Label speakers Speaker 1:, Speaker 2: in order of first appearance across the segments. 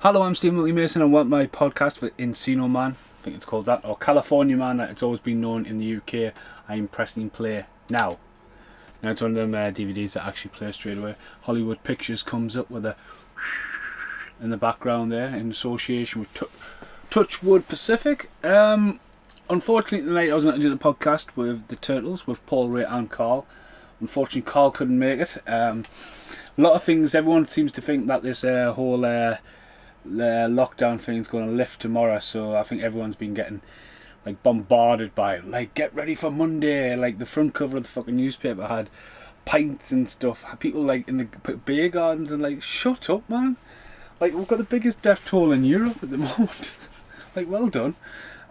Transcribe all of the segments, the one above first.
Speaker 1: Hello, I'm Stephen Willie Mason and welcome to my podcast for Encino Man, I think it's called that, or California Man, it's always been known in the UK. I'm pressing play now. Now it's one of them DVDs that actually play straight away. Hollywood Pictures comes up with a in the background there in association with Touchwood Pacific. Unfortunately tonight I was going to do the podcast with the Turtles, with Paul, Ray and Carl. Unfortunately Carl couldn't make it. A lot of things, everyone seems to think that this whole lockdown thing's going to lift tomorrow, so I think everyone's been getting like bombarded by like, get ready for Monday, like the front cover of the fucking newspaper had pints and stuff, people like in the beer gardens, and like, shut up man, like we've got the biggest death toll in Europe at the moment. Like, well done.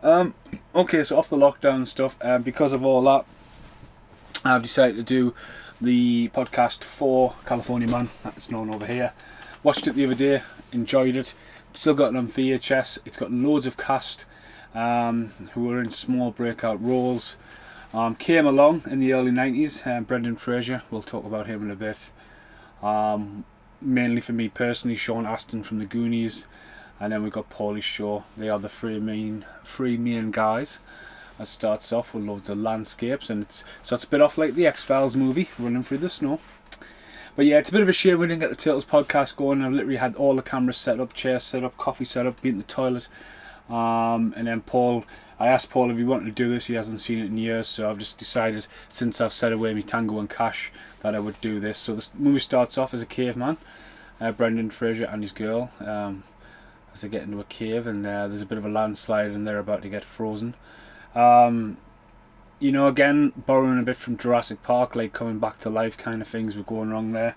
Speaker 1: Okay, so off the lockdown stuff, because of all that I've decided to do the podcast for California Man, that's known over here. Watched it the other day, enjoyed it, still got it on VHS. It's got loads of cast who are in small breakout roles. Came along in the early 90s, Brendan Fraser, we'll talk about him in a bit. Mainly for me personally, Sean Astin from the Goonies, and then we've got Paulie Shaw. They are the three main guys. It starts off with loads of landscapes, and it's a bit off like the X-Files movie, running through the snow. But yeah, it's a bit of a shame we didn't get the Turtles podcast going. I literally had all the cameras set up, chairs set up, coffee set up, been in the toilet. And then I asked Paul if he wanted to do this. He hasn't seen it in years, so I've just decided, since I've set away my Tango and Cash, that I would do this. So the movie starts off as a caveman, Brendan Fraser and his girl, as they get into a cave, and there's a bit of a landslide and they're about to get frozen. You know, again, borrowing a bit from Jurassic Park, like coming back to life kind of things were going wrong there.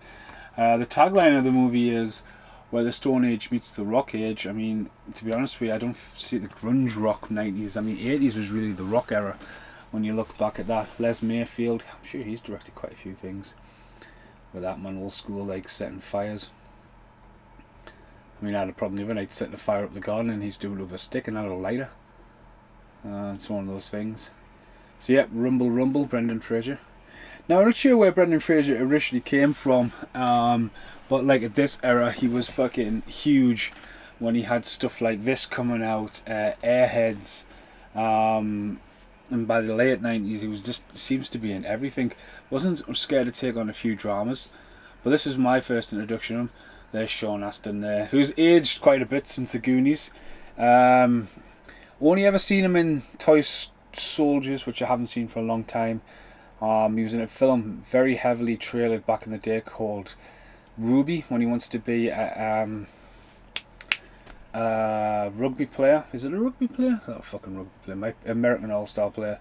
Speaker 1: The tagline of the movie is, where the Stone Age meets the Rock Age. I mean, to be honest with you, I don't see the grunge rock 90s. I mean, 80s was really the rock era when you look back at that. Les Mayfield, I'm sure he's directed quite a few things with that man, old school, like setting fires. I mean, I had a problem the other night setting a fire up the garden, and he's doing it with a stick and not a lighter. It's one of those things. So yeah, Rumble Rumble, Brendan Fraser. Now I'm not sure where Brendan Fraser originally came from, but like at this era he was fucking huge when he had stuff like this coming out, Airheads, and by the late 90s he was just, seems to be in everything. Wasn't scared to take on a few dramas, but this is my first introduction to him. There's Sean Astin there, who's aged quite a bit since the Goonies. Only ever seen him in Toy Soldiers, which I haven't seen for a long time. He was in a film very heavily trailered back in the day called Ruby, when he wants to be a rugby player. Is it a rugby player? Not a fucking rugby player, my American All-Star player.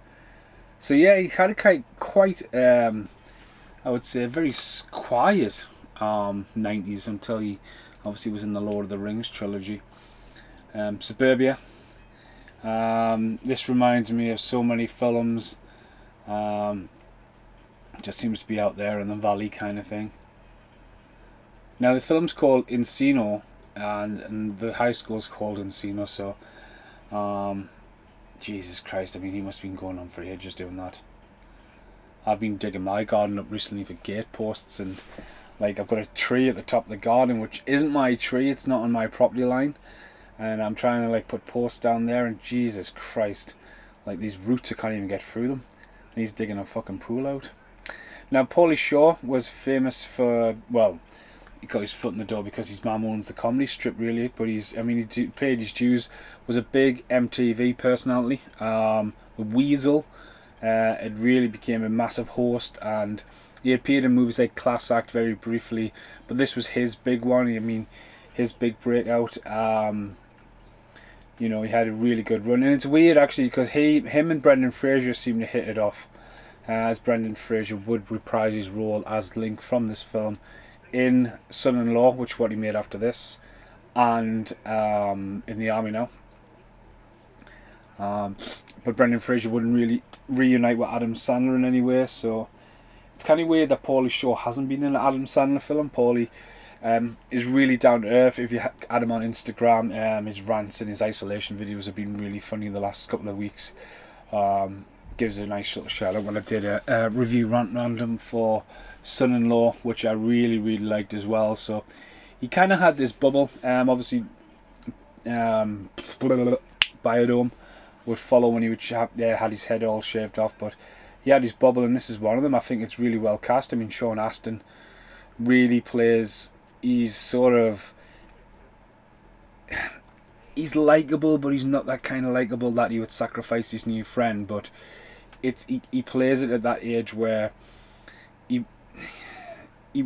Speaker 1: So yeah, he had a quite I would say a very quiet 90s until he obviously was in the Lord of the Rings trilogy. Suburbia. This reminds me of so many films. Just seems to be out there in the valley kind of thing. Now the film's called Encino, and the high school's called Encino, so Jesus Christ, I mean, he must have been going on for ages doing that. I've been digging my garden up recently for gate posts, and like I've got a tree at the top of the garden which isn't my tree, it's not on my property line, and I'm trying to like put posts down there, and Jesus Christ, like these roots I can't even get through them, and he's digging a fucking pool out. Now Paulie Shaw was famous for, well, he got his foot in the door because his mum owns the Comedy Strip really, but he paid his dues, was a big MTV personality. The Weasel, it really became a massive host, and he appeared in movies like Class Act very briefly, but this was his big one. I mean, his big breakout. You know, he had a really good run, and it's weird actually because him and Brendan Fraser seem to hit it off, as Brendan Fraser would reprise his role as Link from this film in Son-in-Law, which is what he made after this, and in The Army Now. But Brendan Fraser wouldn't really reunite with Adam Sandler in any way, so it's kind of weird that Paulie Shaw hasn't been in an Adam Sandler film. Paulie is really down to earth. If you add him on Instagram, his rants and his isolation videos have been really funny the last couple of weeks. Gives a nice little shout out when I did a review rant random for Son-in-Law, which I really liked as well. So he kind of had this bubble. Obviously biodome would follow when he would had his head all shaved off. But he had his bubble, and this is one of them. I think it's really well cast. I mean, Sean Astin really plays. He's sort of. He's likable, but he's not that kind of likable that he would sacrifice his new friend. But he plays it at that age where he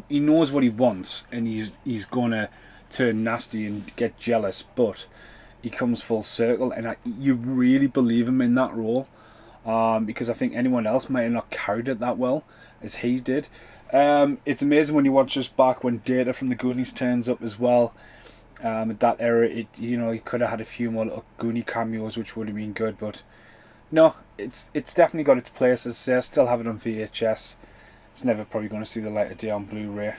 Speaker 1: knows what he wants, and he's gonna turn nasty and get jealous, but he comes full circle, and you really believe him in that role, because I think anyone else might have not carried it that well as he did. It's amazing when you watch this back when Data from the Goonies turns up as well. At that era, he could have had a few more little Goonie cameos, which would have been good, but no, it's definitely got its place. As I say, I still have it on VHS. It's never probably going to see the light of day on Blu-ray.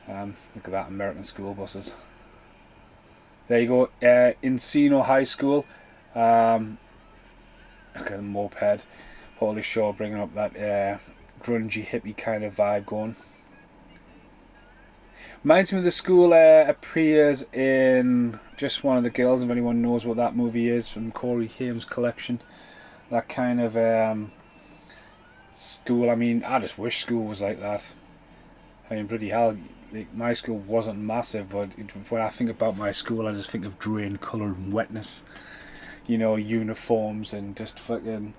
Speaker 1: Look at that, American school buses. There you go, Encino High School. Look at the moped. Paulie Shaw bringing up that grungy hippie kind of vibe going. Reminds me of the school appears in Just One of the Girls, if anyone knows what that movie is, from Corey Haim's collection. That kind of school. I mean, I just wish school was like that. I mean, bloody hell, my school wasn't massive, but when I think about my school, I just think of drain colour and wetness. You know, uniforms and just fucking.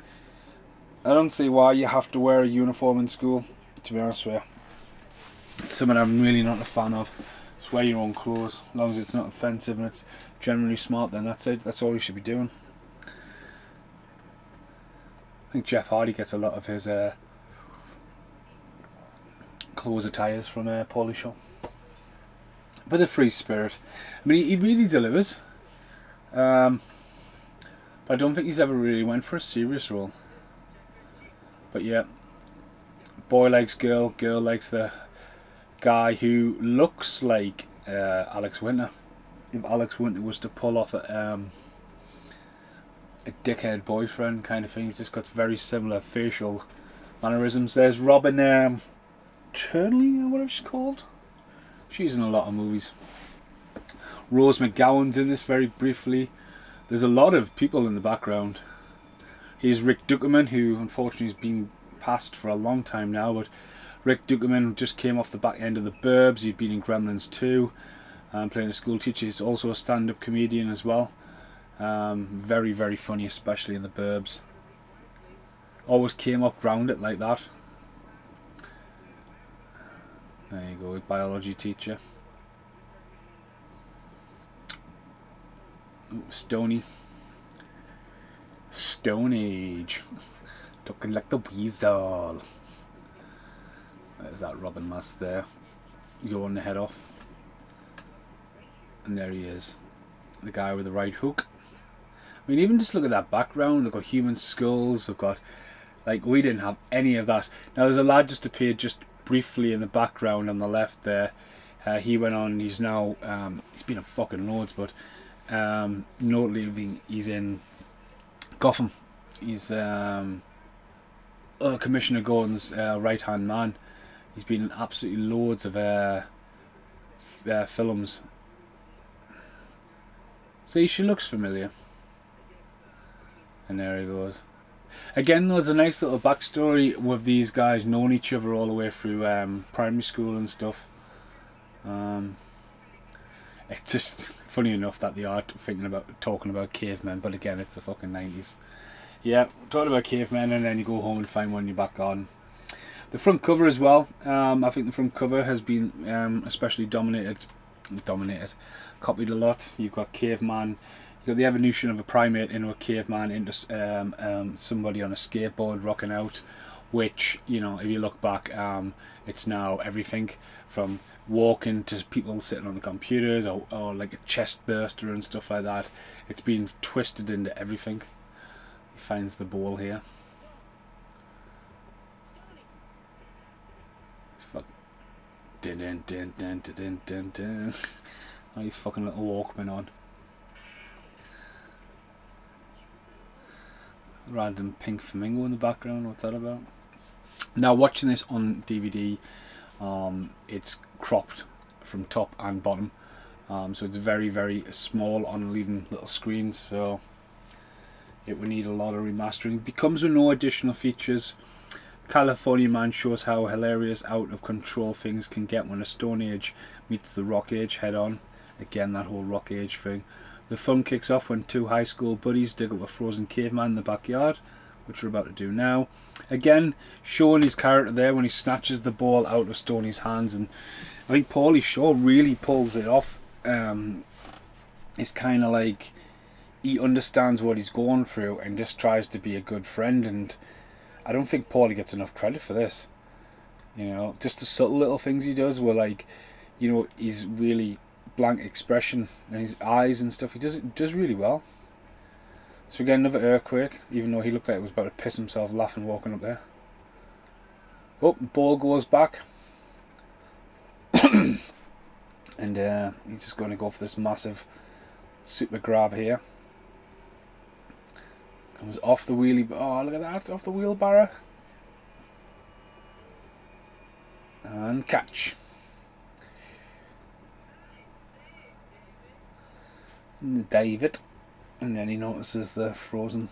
Speaker 1: I don't see why you have to wear a uniform in school, to be honest with you. It's something I'm really not a fan of. Just wear your own clothes, as long as it's not offensive and it's generally smart, then that's it. That's all you should be doing. I think Jeff Hardy gets a lot of his clothes attires from Paulie Shaw. But a free spirit. I mean, he really delivers. But I don't think he's ever really went for a serious role. But yeah, boy likes girl, girl likes the guy who looks like Alex Winter. If Alex Winter was to pull off a dickhead boyfriend kind of thing, he's just got very similar facial mannerisms. There's Robin Turnley, or whatever she's called. She's in a lot of movies. Rose McGowan's in this very briefly. There's a lot of people in the background. Here's Rick Duckerman, who unfortunately has been passed for a long time now, but Rick Duckerman just came off the back end of The Burbs. He'd been in Gremlins 2, playing a school teacher. He's also a stand-up comedian as well. Very, very funny, especially in The Burbs. Always came up grounded like that. There you go, biology teacher. Ooh, Stony. Stone Age. Talking like the weasel. There's that Robin Mask there, yawing the head off. And there he is, the guy with the right hook. I mean, even just look at that background. They've got human skulls. They've got, like, we didn't have any of that. Now there's a lad just appeared just briefly in the background on the left there. He went on. He's now he's been in fucking loads, but notably he's in Gotham. He's Commissioner Gordon's right hand man. He's been in absolutely loads of films. See, she looks familiar. And there he goes. Again, there's a nice little backstory with these guys knowing each other all the way through primary school and stuff. It's just funny enough that they are talking about cavemen, but again, it's the fucking 90s. Yeah, talking about cavemen, and then you go home and find one in your back garden. The front cover as well. I think the front cover has been especially copied a lot. You've got caveman. You've got the evolution of a primate into a caveman, into somebody on a skateboard rocking out, which, you know, if you look back, it's now everything from walking to people sitting on the computers, or like a chest burster and stuff like that. It's been twisted into everything. He finds the ball here. He's fucking dun dun dun dun dun dun dun. Oh, he's fucking little Walkman on. Random pink flamingo in the background. What's that about? Now, watching this on DVD, it's cropped from top and bottom. So it's very, very small on even little screens, so it would need a lot of remastering. It becomes with no additional features. California Man shows how hilarious, out of control things can get when a Stone Age meets the Rock Age head on. Again, that whole Rock Age thing. The fun kicks off when two high school buddies dig up a frozen caveman in the backyard, which we're about to do now. Again, showing his character there when he snatches the ball out of Stoney's hands, and I think Paulie Shaw really pulls it off. It's kind of like he understands what he's going through and just tries to be a good friend, and I don't think Paulie gets enough credit for this. You know, just the subtle little things he does where, like, you know, his really blank expression and his eyes and stuff, he does really well. So we get another earthquake, even though he looked like he was about to piss himself laughing walking up there. Oh, ball goes back. And he's just going to go for this massive super grab here. Comes off the wheelie. Oh, look at that, off the wheelbarrow. And catch. And David. And then he notices the frozen.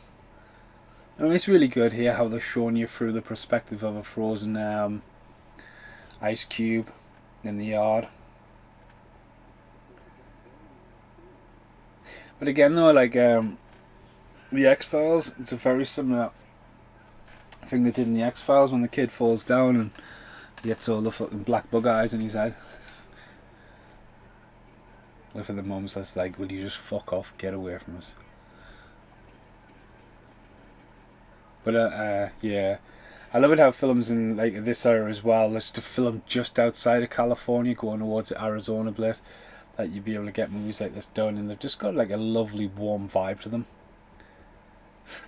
Speaker 1: I mean, it's really good here how they're showing you through the perspective of a frozen ice cube in the yard. But again though, like the X-Files, it's a very similar thing they did in the X-Files when the kid falls down and he gets all the fucking black bug eyes in his head. Look at the mums that's like, will you just fuck off, get away from us. But yeah, I love it how films in like this era as well, it's to film just outside of California going towards Arizona bit, that you'd be able to get movies like this done, and they've just got like a lovely warm vibe to them.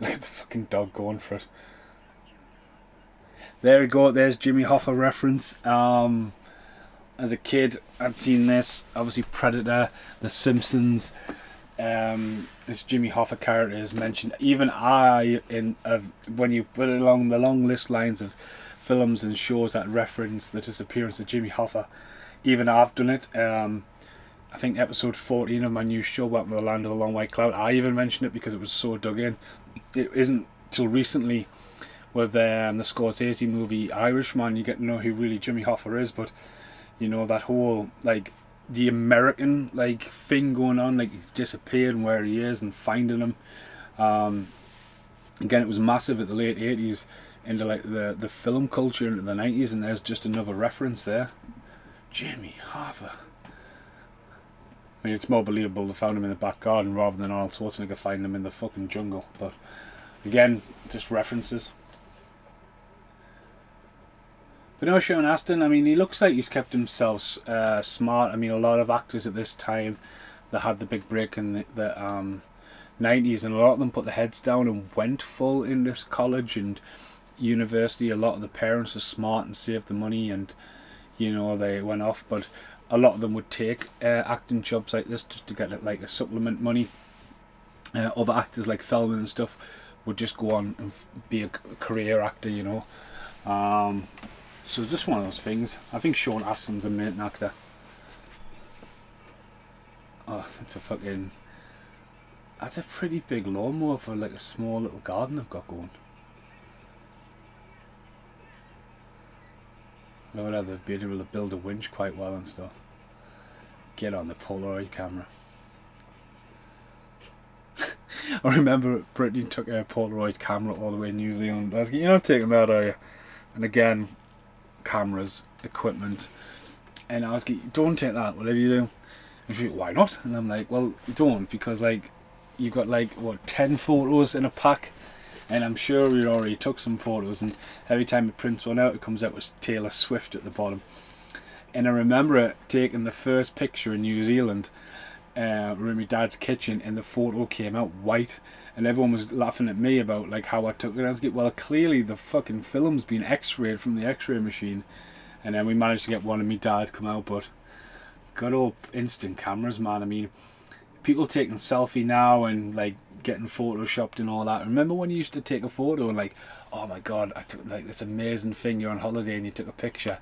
Speaker 1: Look at the fucking dog going for it. There we go, there's Jimmy Hoffa reference. As a kid I'd seen this, obviously Predator, The Simpsons, this Jimmy Hoffa character is mentioned. Even when you put it along the long list lines of films and shows that reference the disappearance of Jimmy Hoffa, even I've done it. I think episode 14 of my new show, Welcome to the Land of the Long White Cloud, I even mentioned it because it was so dug in. It isn't till recently with the Scorsese movie Irishman you get to know who really Jimmy Hoffa is, but you know, that whole like the American like thing going on, like he's disappeared and where he is and finding him. Again, it was massive at the late 80s into like the film culture into the 90s, and there's just another reference there. Jimmy Hoffa. I mean, it's more believable they found him in the back garden rather than Arnold Schwarzenegger finding him in the fucking jungle. But again, just references. But no, Sean Astin, I mean, he looks like he's kept himself smart. I mean, a lot of actors at this time that had the big break in the 90s, and a lot of them put their heads down and went full into college and university. A lot of the parents are smart and saved the money, and you know, they went off. But a lot of them would take acting jobs like this just to get like a supplement money. Other actors like Feldman and stuff would just go on and be a career actor, you know. So it's just one of those things. I think Sean Astin's a amazing actor. Oh, that's a pretty big lawnmower for like a small little garden they've got going. No wonder they've been able to build a winch quite well and stuff. Get on the Polaroid camera. I remember Brittany took a Polaroid camera all the way to New Zealand. I was like, you're not taking that, are you? And again, cameras, equipment, and I was like, don't take that, whatever you do. And she's like, why not? And I'm like, well, don't, because like you've got like what 10 photos in a pack, and I'm sure we already took some photos, and every time it prints one out it comes out with Taylor Swift at the bottom. And I remember taking the first picture in New Zealand, we're in my dad's kitchen, and the photo came out white, and everyone was laughing at me about like how I took it. I was like, well, clearly the fucking film's been x-rayed from the x-ray machine. And then we managed to get one of my dad come out. But good old instant cameras, man. I mean, people taking selfie now and like getting photoshopped and all that. Remember when you used to take a photo and like, oh my god, I took like this amazing thing, you're on holiday and you took a picture.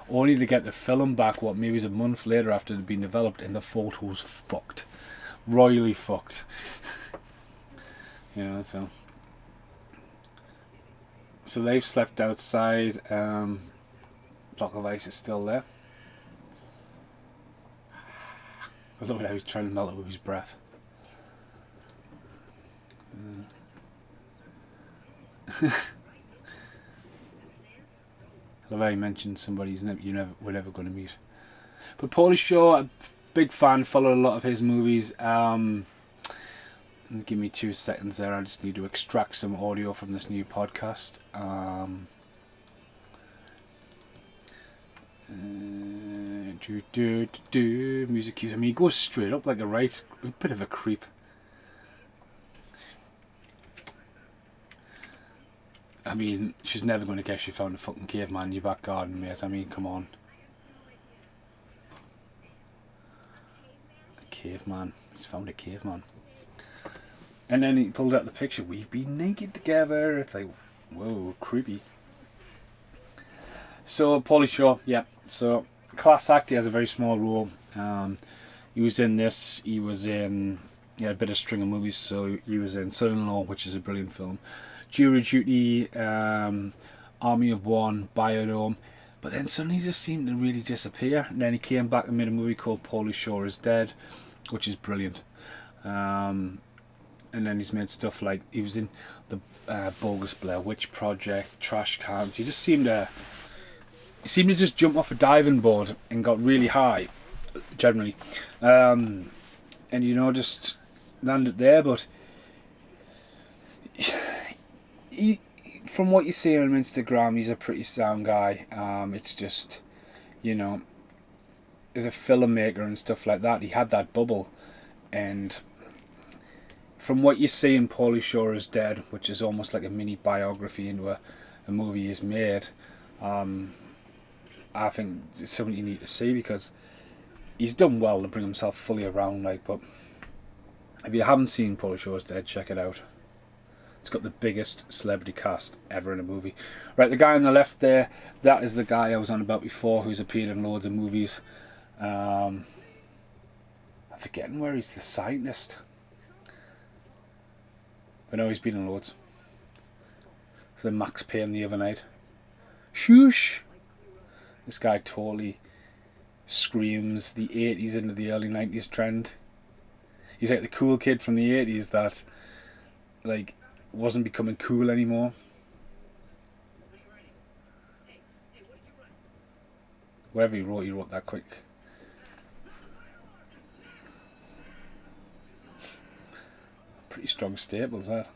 Speaker 1: only to get the film back, what, maybe it's a month later after it had been developed, and the photo's fucked. Royally fucked. You know, so they've slept outside. Block of ice is still there. I love how he's trying to melt it with his breath. I love how he mentioned somebody we're never going to meet. But Pauly Shore, a big fan, followed a lot of his movies. Give me 2 seconds there, I just need to extract some audio from this new podcast. Music cues. I mean, he goes straight up like a bit of a creep. I mean, she's never going to guess you found a fucking caveman in your back garden, mate. I mean, come on. A caveman. He's found a caveman. And then he pulled out the picture. We've been naked together. It's like, whoa, creepy. So, Pauly Shore, yeah. So, class act, he has a very small role. He was in this. He had a bit of string of movies. So, he was in Son-in-Law, which is a brilliant film. Jury Duty, Army of One, Biodome. But then suddenly he just seemed to really disappear. And then he came back and made a movie called Pauly Shore is Dead, which is brilliant. And then he's made stuff like, he was in the Bogus Blair Witch Project, Trash Cans. He seemed to just jump off a diving board and got really high, generally. And, you know, just landed there. But from what you see on Instagram, he's a pretty sound guy. It's just, you know, as a filmmaker and stuff like that, he had that bubble. And from what you see in Pauly Shore is Dead, which is almost like a mini biography into a movie he's made, I think it's something you need to see, because he's done well to bring himself fully around. Like, but if you haven't seen Pauly Shore is Dead, check it out. It's got the biggest celebrity cast ever in a movie. Right, the guy on the left there, that is the guy I was on about before, who's appeared in loads of movies. I'm forgetting where he's the scientist. I know he's been in loads. So Max Payne the other night. Shoosh! This guy totally screams the 80s into the early 90s trend. He's like the cool kid from the 80s that, like, wasn't becoming cool anymore. Whatever he wrote that quick. Pretty strong staples, that.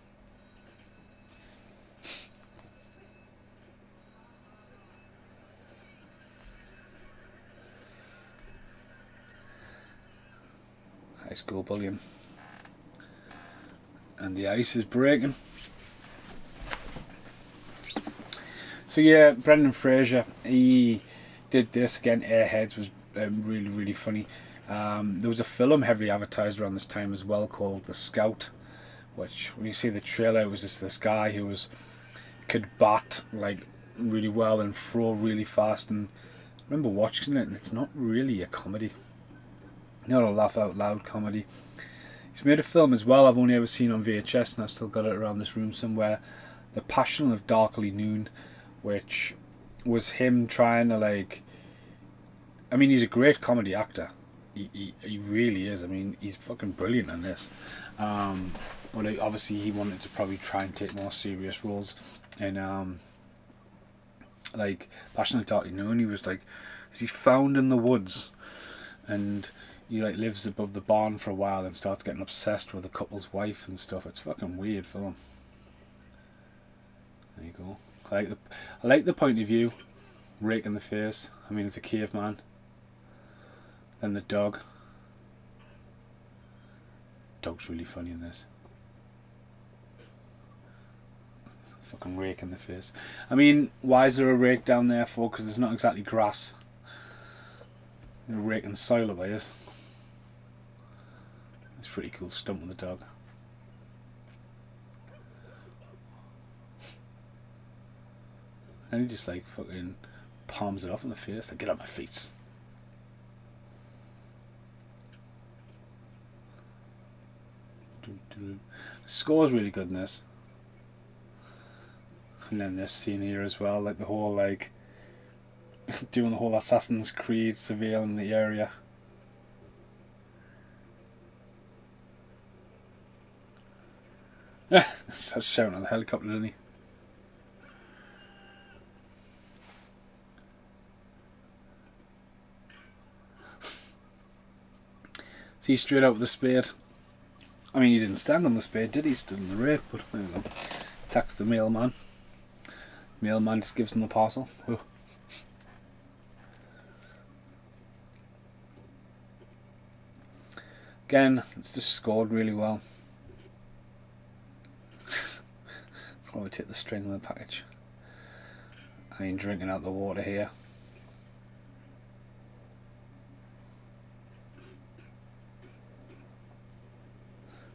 Speaker 1: High school bullying. And the ice is breaking. So yeah, Brendan Fraser, he did this again. Airheads was really, really funny. There was a film heavily advertised around this time as well called The Scout, which, when you see the trailer, it was just this guy who could bat like really well and throw really fast. And I remember watching it, and it's not really a comedy, not a laugh out loud comedy. He's made a film as well I've only ever seen on VHS, and I've still got it around this room somewhere. The Passion of Darkly Noon, which was him trying to, like, I mean, he's a great comedy actor. He really is. I mean, he's fucking brilliant in this. But obviously he wanted to probably try and take more serious roles. And like Passion of Darkly Noon, he was like, he's found in the woods, and he like lives above the barn for a while and starts getting obsessed with the couple's wife and stuff. It's fucking weird film. There you go. I like the point of view, rake in the face. I mean, it's a caveman. Then the dog. Dog's really funny in this. Fucking rake in the face. I mean, why is there a rake down there for? Because there's not exactly grass. You're raking soil away, is. It's pretty cool stunt with the dog. And he just like fucking palms it off in the face. Like, get on my feet. The score's really good in this. And then this scene here as well, like the whole, like, doing the whole Assassin's Creed surveilling the area. Starts shouting at the helicopter, didn't he? See, straight out with the spade. I mean, he didn't stand on the spade, did he? He stood in the rape, but there we go. Attacks the mailman. Mailman just gives him the parcel. Oh. Again, it's just scored really well. Probably take the string of the package. I mean, drinking out the water here.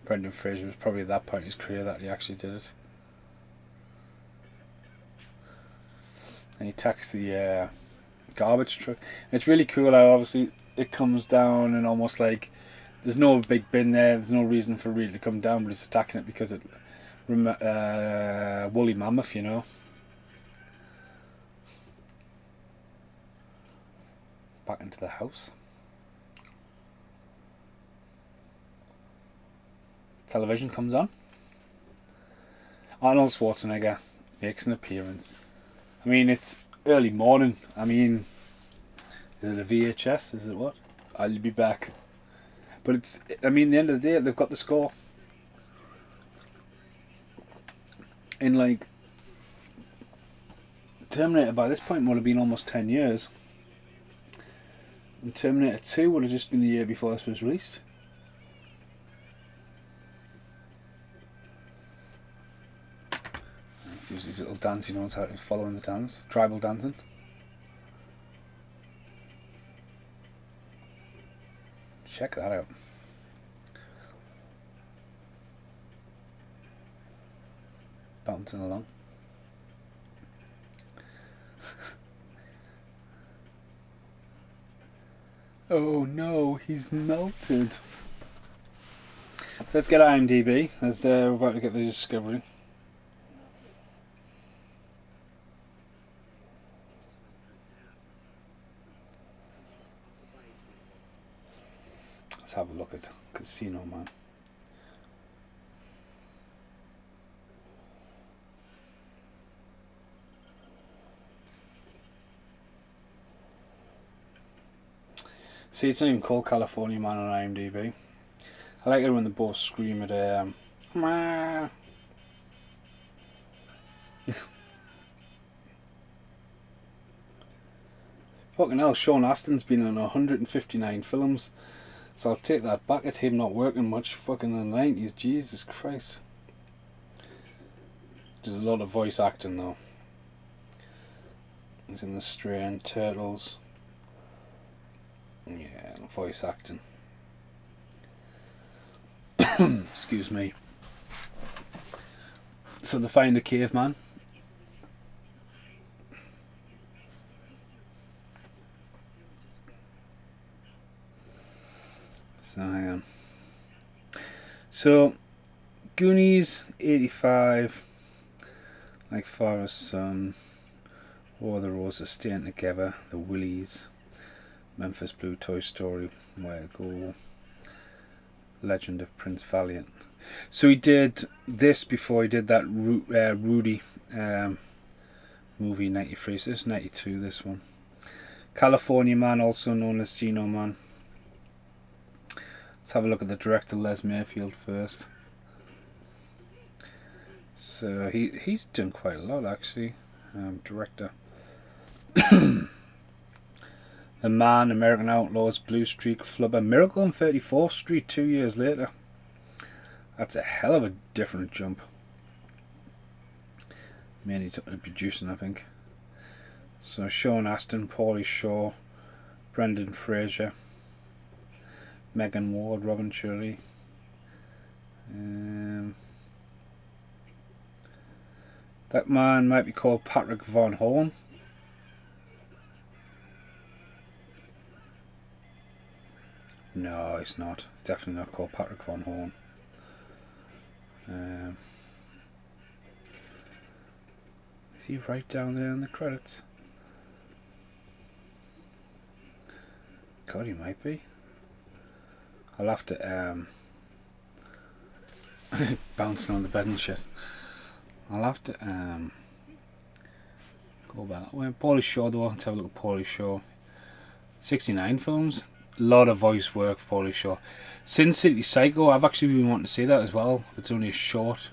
Speaker 1: Brendan Fraser was probably at that point in his career that he actually did it. And he attacks the garbage truck. It's really cool how obviously it comes down and almost like there's no big bin there, there's no reason for it really to come down, but he's attacking it because it woolly mammoth, you know. Back into the house. Television comes on. Arnold Schwarzenegger makes an appearance. I mean, it's early morning. I mean, is it a VHS? Is it what? I'll be back. But it's, I mean, at the end of the day, they've got the score. In like, Terminator by this point would have been almost 10 years. And Terminator 2 would have just been the year before this was released. Let's use his little dance, he knows how to follow in the dance. Tribal dancing. Check that out. Bouncing along. Oh no, he's melted. So let's get IMDb as we're about to get the discovery. Let's have a look at Casino Man. See, it's not even called California Man on IMDb. I like it when they both scream at Fucking hell, Sean Astin's been in 159 films, so I'll take that back at him not working much fucking in the 90s, Jesus Christ. There's a lot of voice acting though. He's in The Strain, Turtles. Yeah, voice acting. Excuse me. So they find the caveman. So hang on. So Goonies 85, like Father Son, War of the Roses, Staying Together, The Willies, Memphis Blue, Toy Story, Where to Go, Legend of Prince Valiant. So he did this before he did that Rudy movie 93, so it's 92 this one. California Man, also known as Casino Man. Let's have a look at the director, Les Mayfield, first. So he's done quite a lot actually. Director. The Man, American Outlaws, Blue Streak, Flubber, Miracle on 34th Street 2 years later. That's a hell of a different jump. Mainly took the producing, I think. So Sean Astin, Paulie Shaw, Brendan Fraser, Megan Ward, Robin Shirley. That man might be called Patrick Von Horn. No, it's not. It's definitely not called Patrick Von Horn. Is he right down there in the credits? God, he might be. I'll have to bouncing on the bed and shit. I'll have to go back. Well, Paulie Shaw though. Let's have a look at Paulie Shaw. 69 films. A lot of voice work for Paulie Shaw. Sin City Psycho. I've actually been wanting to see that as well. It's only a short.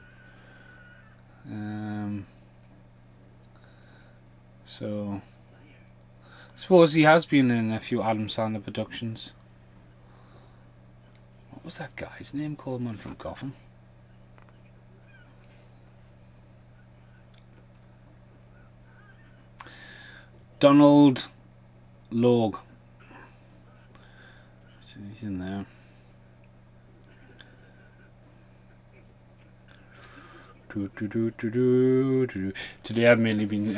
Speaker 1: So I suppose he has been in a few Adam Sandler productions. What was that guy's name called, man, from Gotham? Donald Logue. So he's in there. Today I've mainly been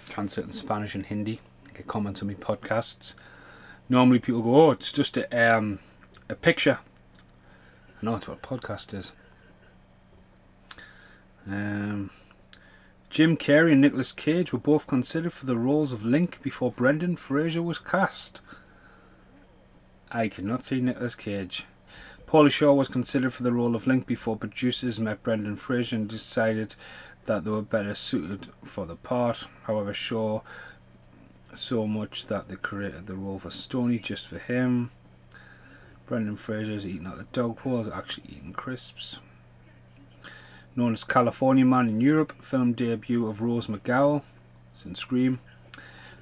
Speaker 1: translating Spanish and Hindi. I get comments on my podcasts. Normally people go, "Oh, it's just a picture." I know that's what a podcast is. Jim Carrey and Nicolas Cage were both considered for the roles of Link before Brendan Fraser was cast. I cannot see Nicolas Cage. Paulie Shaw was considered for the role of Link before producers met Brendan Fraser and decided that they were better suited for the part. However, Shaw so much that they created the role for Stoney just for him. Brendan Fraser is eating out the dog pole, is actually eating crisps. Known as California Man in Europe, film debut of Rose McGowan in Scream.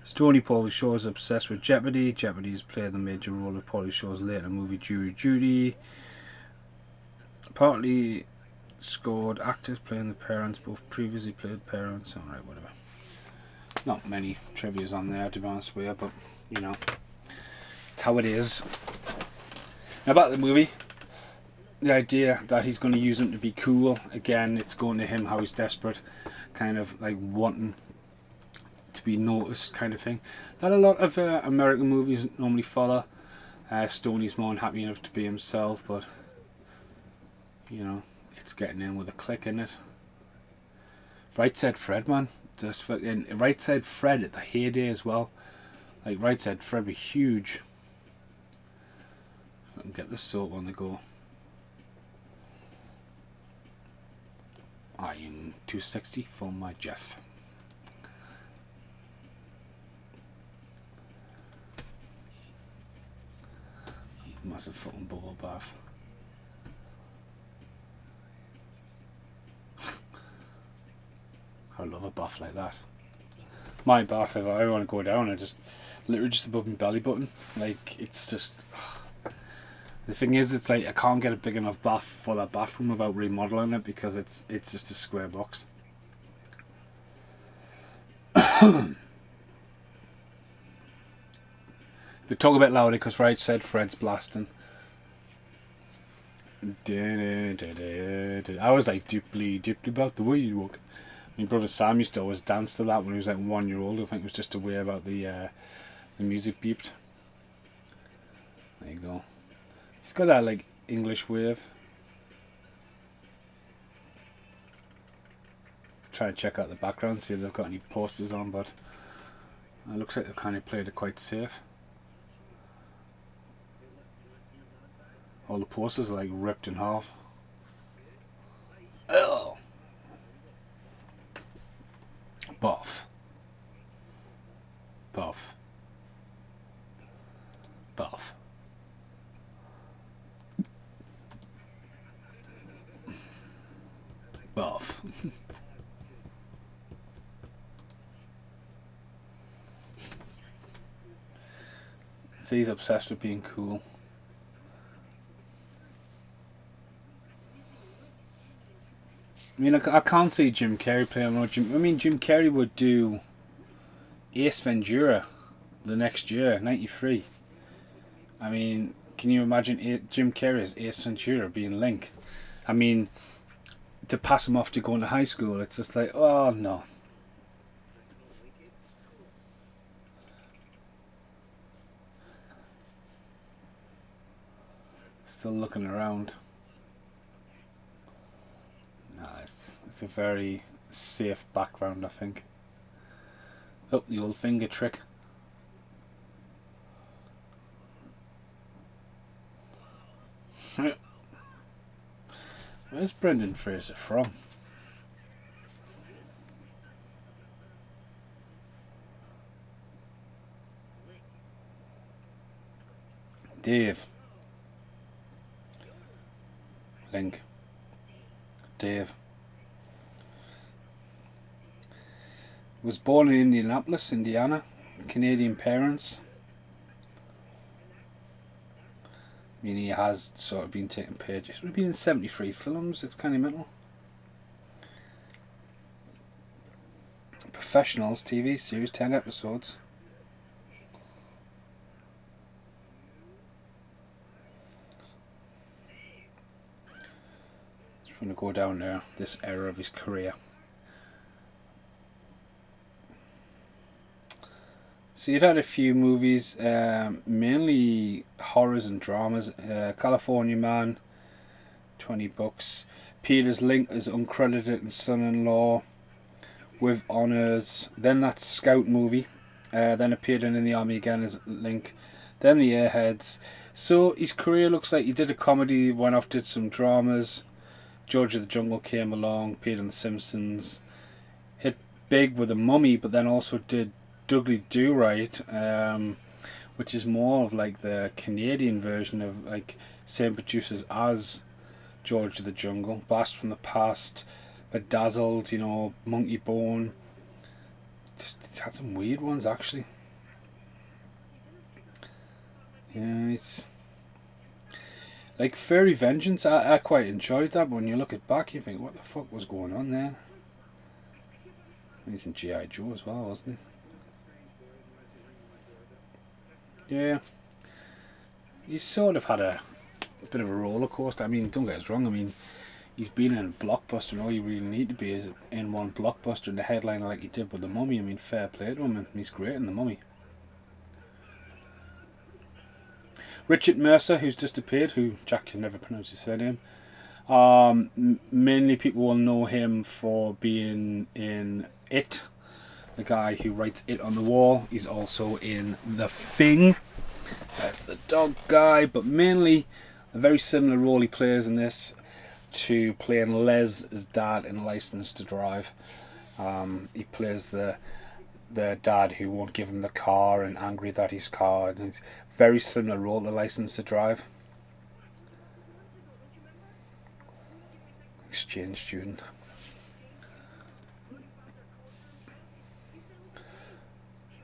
Speaker 1: Stoney Paulie Shaw is obsessed with Jeopardy. Jeopardy has played the major role of Paulie Shaw's later movie Jury Duty. Partly scored actors playing the parents, both previously played parents. Alright, whatever. Not many trivias on there, to be honest with you, but you know, it's how it is. Now about the movie, the idea that he's going to use him to be cool, again, it's going to him how he's desperate, kind of like wanting to be noticed kind of thing. That a lot of American movies normally follow. Stoney's more than happy enough to be himself, but you know, it's getting in with a click in it. Right Said Fred, man. Just fucking Right Said Fred at the heyday as well. Like Right Said Fred was huge. I can get the soap on the go. I am 260 for my Jeff. Massive fucking bubble bath. I love a bath like that. My bath, if I want to go down, I just literally just above my belly button. Like it's just. The thing is, it's like I can't get a big enough bath for that bathroom without remodeling it because it's just a square box. But talk a bit louder because Right Said Fred's blasting. I was like deeply about the way you walk. My brother Sam used to always dance to that when he was like 1 year old. I think it was just a way about the music beeped. There you go. He's got that like English wave. Try and check out the background, see if they've got any posters on, but it looks like they've kind of played it quite safe. All the posters are like ripped in half. Oh, buff, buff, buff. Buff. So he's obsessed with being cool. I mean, I can't see Jim Carrey playing more. I mean, Jim Carrey would do Ace Ventura the next year, '93. I mean, can you imagine Jim Carrey as Ace Ventura being Link? I mean, to pass him off to going to high school, it's just like, oh no. Still looking around. Nah, it's a very safe background, I think. Oh, the old finger trick. Where's Brendan Fraser from? Dave. Link. Dave. Was born in Indianapolis, Indiana. Canadian parents. I mean, he has sort of been taking pages. We've been in 73 films. It's kind of mental. Professionals TV series, 10 episodes. Just want to go down there, this era of his career. So you'd had a few movies, mainly horrors and dramas. California Man, 20 bucks. Peter's Link as uncredited and son-in-law with honours. Then that Scout movie. Then appeared in the Army again as Link. Then the Airheads. So his career looks like he did a comedy, went off, did some dramas. George of the Jungle came along, appeared in The Simpsons. Hit big with The Mummy, but then also did Dudley Do Right, which is more of like the Canadian version of like same producers as George of the Jungle. Blast from the Past, Bedazzled, you know, Monkey Bone. Just it's had some weird ones actually. Yeah, it's like Furry Vengeance. I quite enjoyed that, but when you look it back, you think, what the fuck was going on there? He's in G.I. Joe as well, wasn't he? Yeah, he's sort of had a bit of a roller coaster. I mean, don't get us wrong. I mean, he's been in a blockbuster, and all you really need to be is in one blockbuster and the headliner like he did with The Mummy. I mean, fair play to him, and he's great in The Mummy. Richard Mercer, who's just appeared, who Jack can never pronounce his surname. Mainly people will know him for being in It, the guy who writes It on the Wall. He's also in The Thing. That's the dog guy, but mainly a very similar role he plays in this to playing Les' dad in License to Drive. He plays the dad who won't give him the car and angry that his car, and it's very similar role to License to Drive. Exchange student.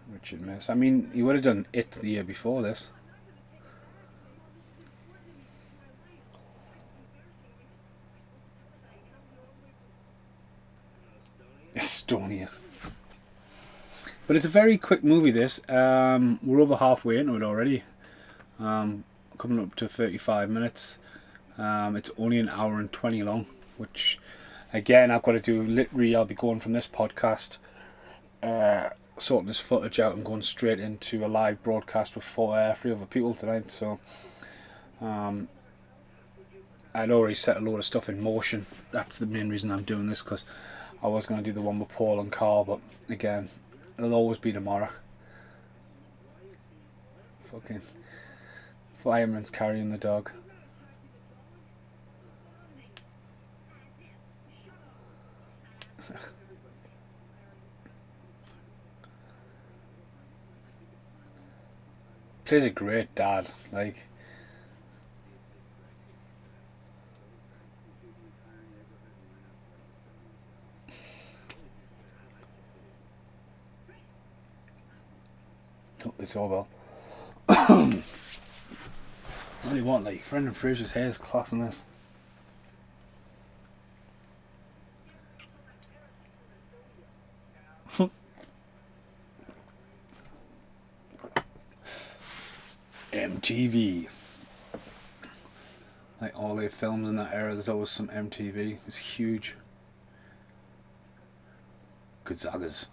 Speaker 1: Richard Miss. I mean, he would have done It the year before this. Estonia. But it's a very quick movie, this. We're over halfway into it already. Coming up to 35 minutes. It's only an hour and 20 long, which, again, I've got to do literally, I'll be going from this podcast, sorting this footage out and going straight into a live broadcast with 3 other people tonight. So, I'd already set a load of stuff in motion. That's the main reason I'm doing this, because I was going to do the one with Paul and Carl, but again, it'll always be tomorrow. Fucking fireman's carrying the dog. Plays a great dad, like. Oh, the doorbell. I really want, like, Brendan Fraser's hair is class in this. MTV. Like all their films in that era, there's always some MTV. It's huge. Gonzagas.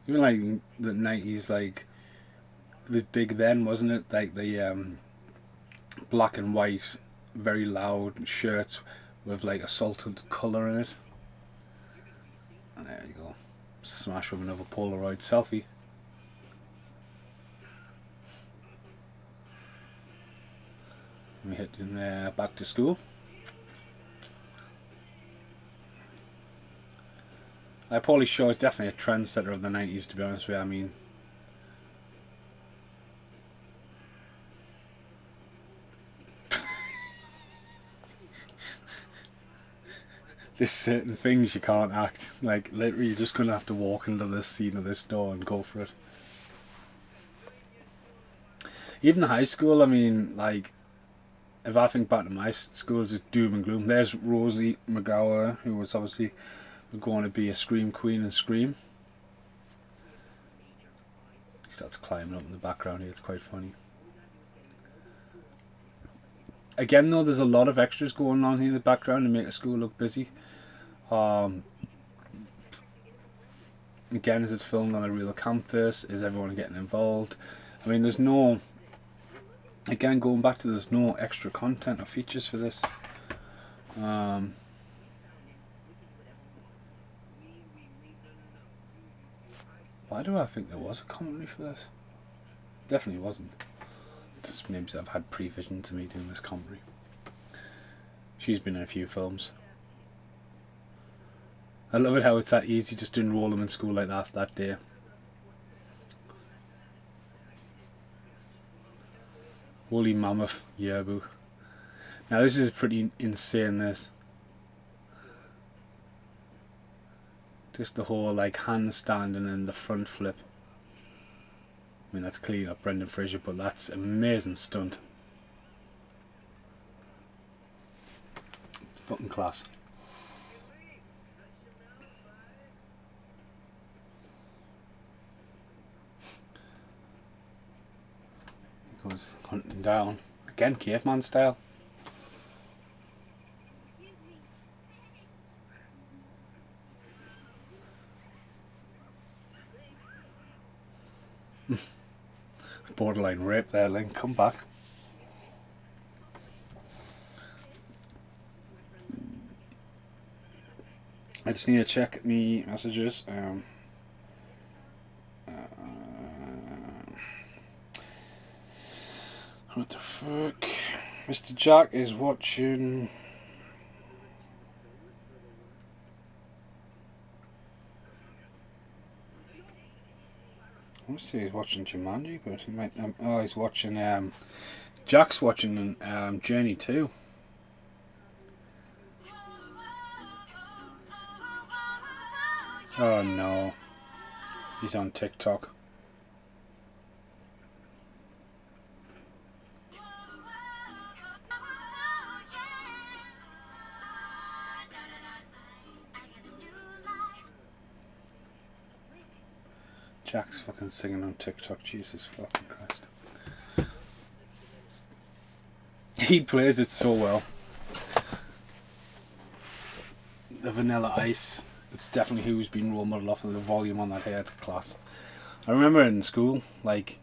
Speaker 1: Even like the 90s, like a bit big then, wasn't it? Like the black and white, very loud shirts with like assaulted colour in it. And there you go. Smash with another Polaroid selfie. We hit back to school. Paulie Shaw is definitely a trendsetter of the 90s, to be honest with you. I mean, there's certain things you can't act. Like, literally, you're just going to have to walk into this scene of this door and go for it. Even high school, I mean, like, if I think back to my school, it's just doom and gloom. There's Rosie McGower, who was obviously going to be a Scream Queen in Scream. He starts climbing up in the background here, it's quite funny. Again though, there's a lot of extras going on here in the background to make the school look busy. Again, is it filmed on a real campus? Is everyone getting involved? I mean, there's no... Again, going back to, there's no extra content or features for this. Why do I think there was a commentary for this? Definitely wasn't. Just maybe I've had prevision to me doing this commentary. She's been in a few films. I love it how it's that easy just to enroll them in school like that day. Woolly Mammoth Yearbook. Now this is pretty insane, this. Just the whole like handstand and the front flip. I mean, that's clearly not Brendan Fraser, but that's an amazing stunt. Fucking class. He goes hunting down. Again, caveman style. Borderline rape there, Link. Come back. I just need to check me messages. What the fuck? Mr. Jack is watching... I want to say he's watching Jumanji, but he might... oh, he's watching... Jack's watching Journey 2. Oh no. He's on TikTok. Jack's fucking singing on TikTok, Jesus fucking Christ. He plays it so well. The Vanilla Ice. It's definitely who's been role model off of the volume on that hair. It's class. I remember in school, like,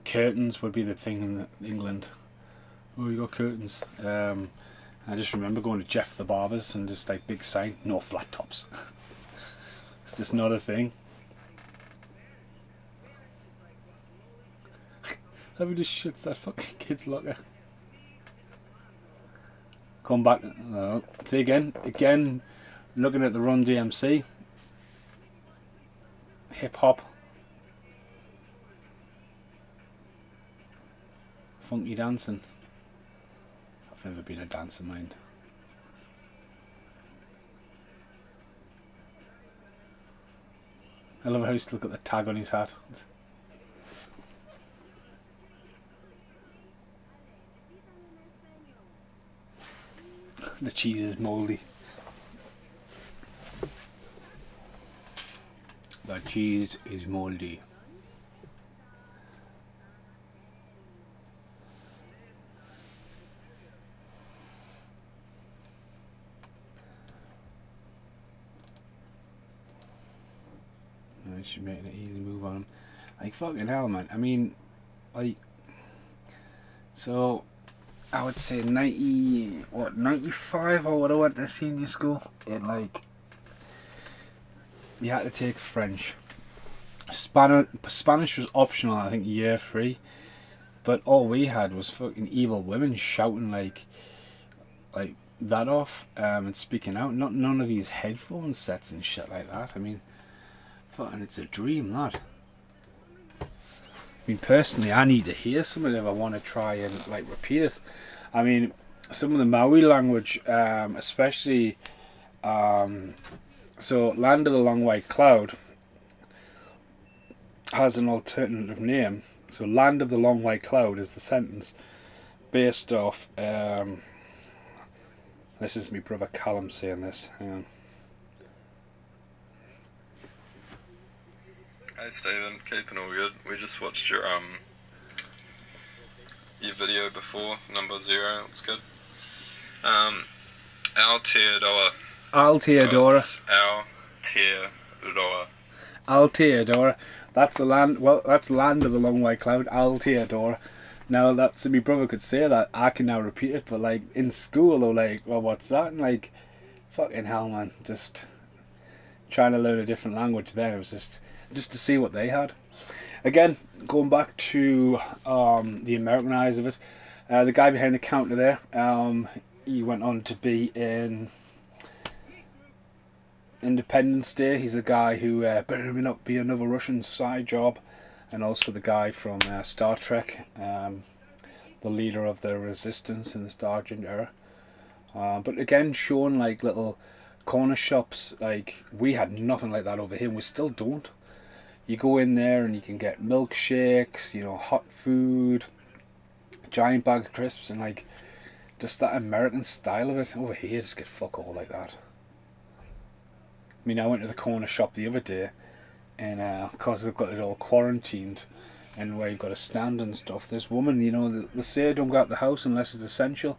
Speaker 1: curtains would be the thing in England. Oh, you got curtains. I just remember going to Jeff the Barber's and just like big sign, no flat tops. It's just not a thing. Let me just shut that fucking kid's locker. Come back. See again, looking at the Run DMC. Hip hop. Funky dancing. I've never been a dancer, mind. I love how he's still got the tag on his hat. The cheese is mouldy. The cheese is mouldy. she's making an easy move on him. Like, fucking hell, man. I mean, like, so I would say 95 or when I went to senior school, and like, you had to take French. Spanish was optional, I think, year 3. But all we had was fucking evil women shouting like that off, and speaking out. None of these headphone sets and shit like that. I mean, fucking, it's a dream, that. I mean, personally, I need to hear something if I want to try and like repeat it. I mean, some of the Maori language, especially, so Land of the Long White Cloud has an alternative name. So Land of the Long White Cloud is the sentence based off, this is my brother Callum saying this. Hang on.
Speaker 2: Hey Stephen, keeping all good. We just watched your video before, number 0, looks good. Aotearoa.
Speaker 1: Aotearoa.
Speaker 2: So Aotearoa.
Speaker 1: Aotearoa. That's the land. Well, that's Land of the Long White Cloud. Aotearoa. Now that, so my brother could say that, I can now repeat it. But like in school, they're like, well, what's that? And like, fucking hell, man, just trying to learn a different language. There, it was just to see what they had. Again, going back to the Americanized of it, the guy behind the counter there, he went on to be in Independence Day. He's the guy who better not be another Russian side job, and also the guy from Star Trek, the leader of the Resistance in the Stargate era. But again, showing like little corner shops. Like, we had nothing like that over here, and we still don't. You go in there and you can get milkshakes, you know, hot food, giant bags of crisps, and like just that American style of it. Over here, just get fuck all like that. I mean, I went to the corner shop the other day, and because they've got it all quarantined, and where you've got to stand and stuff, this woman, you know, they say don't go out the house unless it's essential.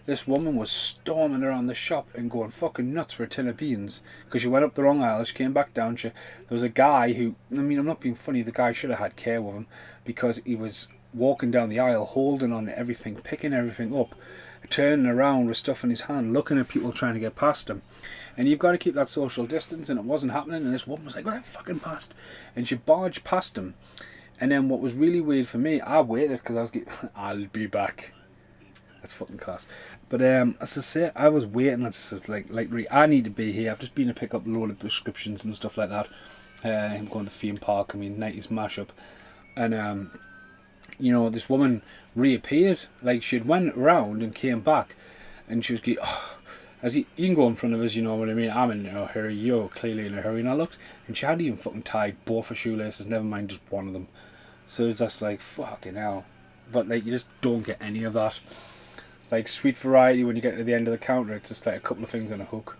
Speaker 1: This woman was storming around the shop and going fucking nuts for a tin of beans because she went up the wrong aisle. She came back down. There was a guy who, I mean, I'm not being funny, the guy should have had care with him because he was walking down the aisle, holding on to everything, picking everything up, turning around with stuff in his hand, looking at people trying to get past him. And you've got to keep that social distance, and it wasn't happening. And this woman was like, "Right, fucking past," and she barged past him. And then what was really weird for me, I waited because I was getting, I'll be back. That's fucking class. But as I say, I was waiting. I need to be here. I've just been to pick up a load of prescriptions and stuff like that. I'm going to the theme park. I mean, 90s mashup, and you know, this woman reappeared. Like, she'd went around and came back, and she was going, oh, as you can go in front of us, you know what I mean. I'm in a hurry. You're clearly in a hurry. And I looked, and she hadn't even fucking tied both her shoelaces. Never mind just one of them. So it's just like fucking hell. But like, you just don't get any of that. Like sweet variety, when you get to the end of the counter, it's just like a couple of things on a hook.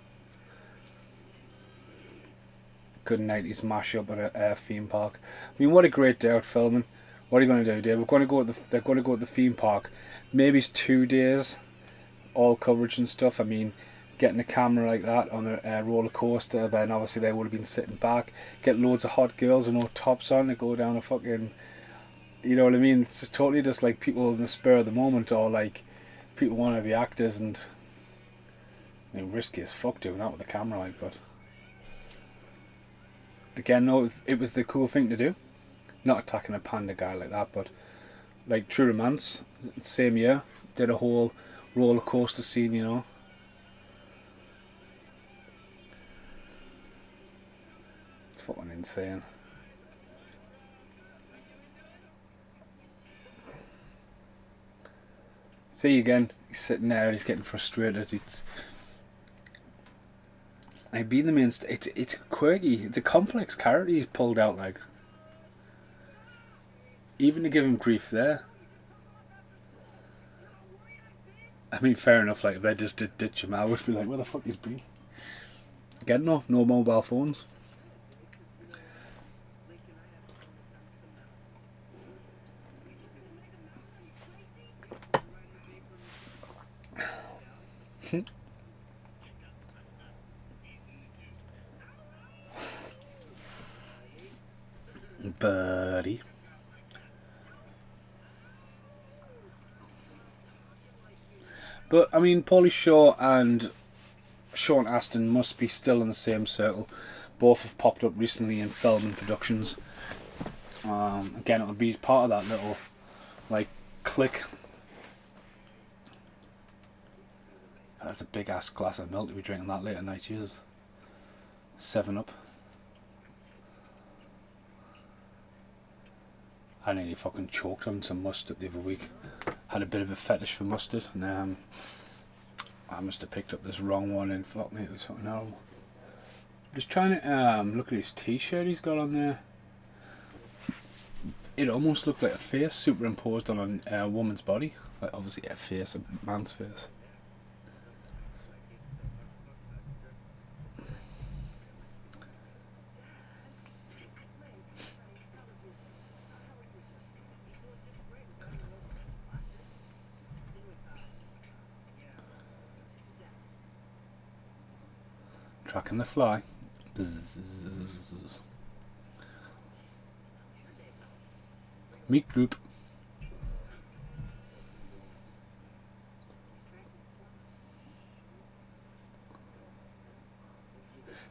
Speaker 1: Good 90s mashup at a theme park. I mean, what a great day out filming. What are you going to do, Dave? They're going to go to the theme park. Maybe it's 2 days, all coverage and stuff. I mean, getting a camera like that on a roller coaster, then obviously they would have been sitting back. Get loads of hot girls with no tops on to go down a fucking, you know what I mean? It's just totally just like people in the spur of the moment, or like people want to be actors, and I mean, risky as fuck doing that with a camera, like, but again, no, it was the cool thing to do. Not attacking a panda guy like that, but like True Romance, same year, did a whole roller coaster scene, you know. It's fucking insane. See again, he's sitting there, he's getting frustrated. It's like being the main. It's quirky. It's a complex character he's pulled out, like. Even to give him grief there. I mean, fair enough. Like if they just did ditch him, I would be like, "Where the fuck is B?" Again, no mobile phones. buddy. But I mean, Paulie Shaw and Sean Astin must be still in the same circle. Both have popped up recently in Feldman Productions. Again, it'll be part of that little like click. That's a big ass glass of milk to be drinking that late at night. Jesus. 7 Up. I nearly fucking choked on some mustard the other week. Had a bit of a fetish for mustard, and I must have picked up this wrong one, and fuck me, it was fucking horrible. Just trying to look at his t-shirt he's got on there. It almost looked like a face superimposed on a woman's body. Like obviously a face, a man's face. Tracking the fly. Bzzz. Meat group.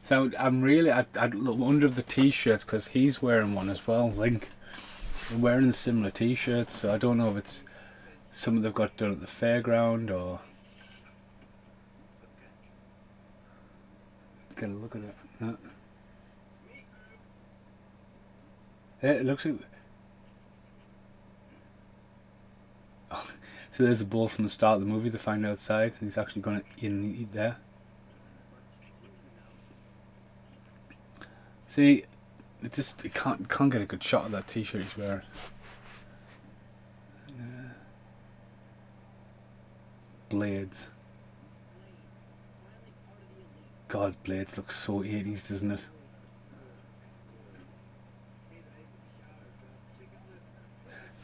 Speaker 1: So I'd look under the t-shirts because he's wearing one as well. Link, they're wearing similar t-shirts, so I don't know if it's something they've got done at the fairground or. Get a look at it. Yeah, it looks like. Oh, so there's a ball from the start of the movie. They find outside, and he's actually going to eat there. See, it can't get a good shot of that t-shirt he's wearing. Blades. God, Blades looks so 80s, doesn't it?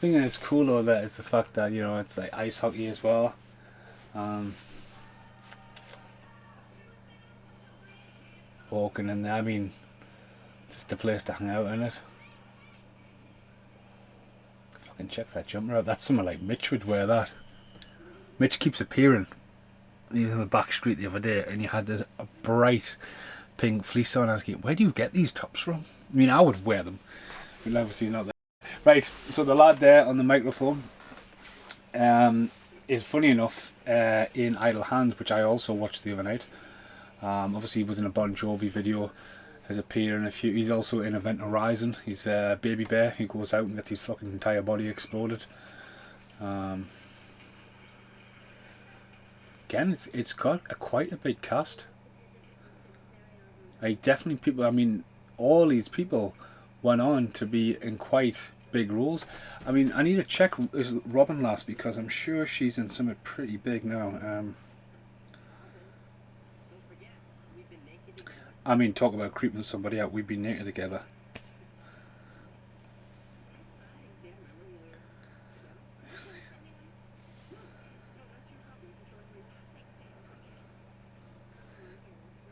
Speaker 1: I think it's cool though that it's the fact that, you know, it's like ice hockey as well. Walking in there, I mean, just a place to hang out in it. Fucking check that jumper out. That's somewhere like Mitch would wear that. Mitch keeps appearing. He was in the back street the other day and you had this bright pink fleece on. I was like, where do you get these tops from? I mean, I would wear them. But obviously not there. Right, so the lad there on the microphone is funny enough in Idle Hands, which I also watched the other night. Obviously he was in a Bon Jovi video, has appeared in a few. He's also in Event Horizon. He's a baby bear who goes out and gets his fucking entire body exploded. Again, it's got quite a big cast. Like definitely people. I mean, all these people went on to be in quite big roles. I mean, I need to check is Robin last because I'm sure she's in something pretty big now. I mean, talk about creeping somebody out. We've been naked together.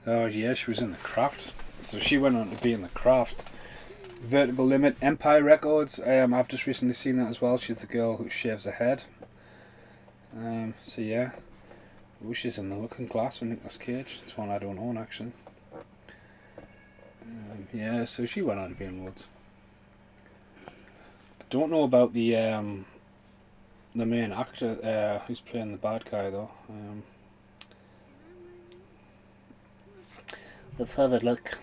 Speaker 1: Oh yeah, she was in The Craft. So she went on to be in The Craft. Vertical Limit, Empire Records. I've just recently seen that as well. She's the girl who shaves her head. So yeah. Oh, she's in The Looking Glass with Nicolas Cage. It's one I don't own actually. Yeah, so she went on to be in loads. I don't know about the main actor who's playing the bad guy though. Let's have a look.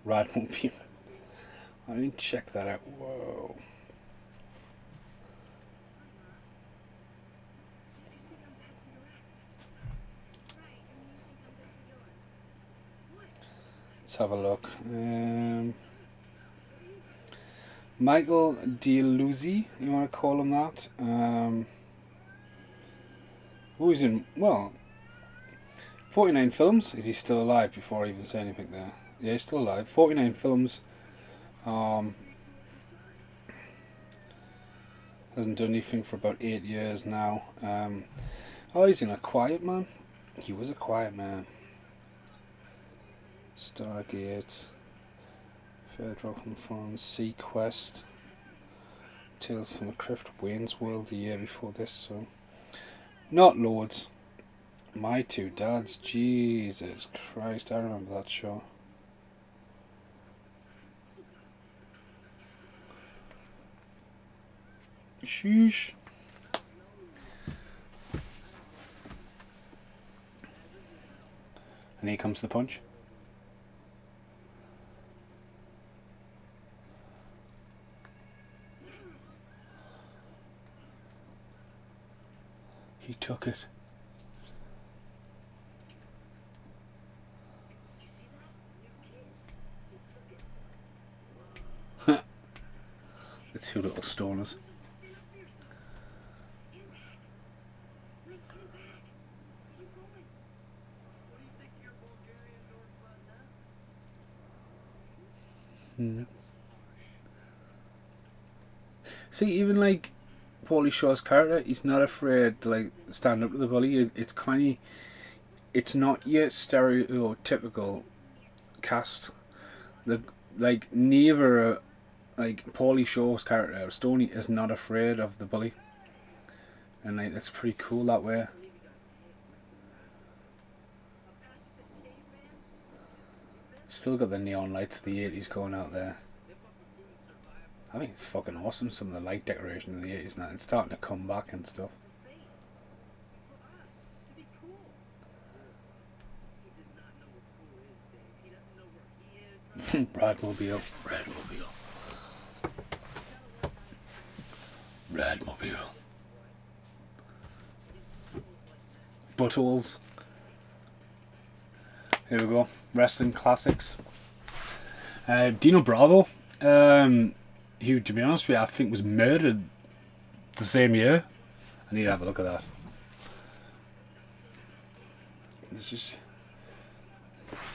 Speaker 1: Radmobile. I need to check that out. Whoa. Let's have a look. Michael DeLuzzi, you want to call him that? Who's in, well, 49 films. Is he still alive before I even say anything there? Yeah, he's still alive. 49 films. Hasn't done anything for about 8 years now. Oh, he's in A Quiet Man. He was A Quiet Man. Stargate. Fairdrop from Sequest. Tales from the Crypt, Wayne's World the year before this, so not loads. My Two Dads, Jesus Christ, I remember that show. Sheesh. And here comes the punch. He took it. The two little stoners. See, even like Paulie Shaw's character, he's not afraid to like stand up to the bully. It's kind of, it's not your stereotypical cast. The like neither like Paulie Shaw's character, Stoney, is not afraid of the bully, and like that's pretty cool that way. Still got the neon lights of the 80s going out there. I think it's fucking awesome, some of the light decoration of the 80s now. It's starting to come back and stuff. Radmobile. Buttholes. Here we go. Wrestling classics. Dino Bravo. Who, to be honest with you, I think was murdered the same year. I need to have a look at that. This is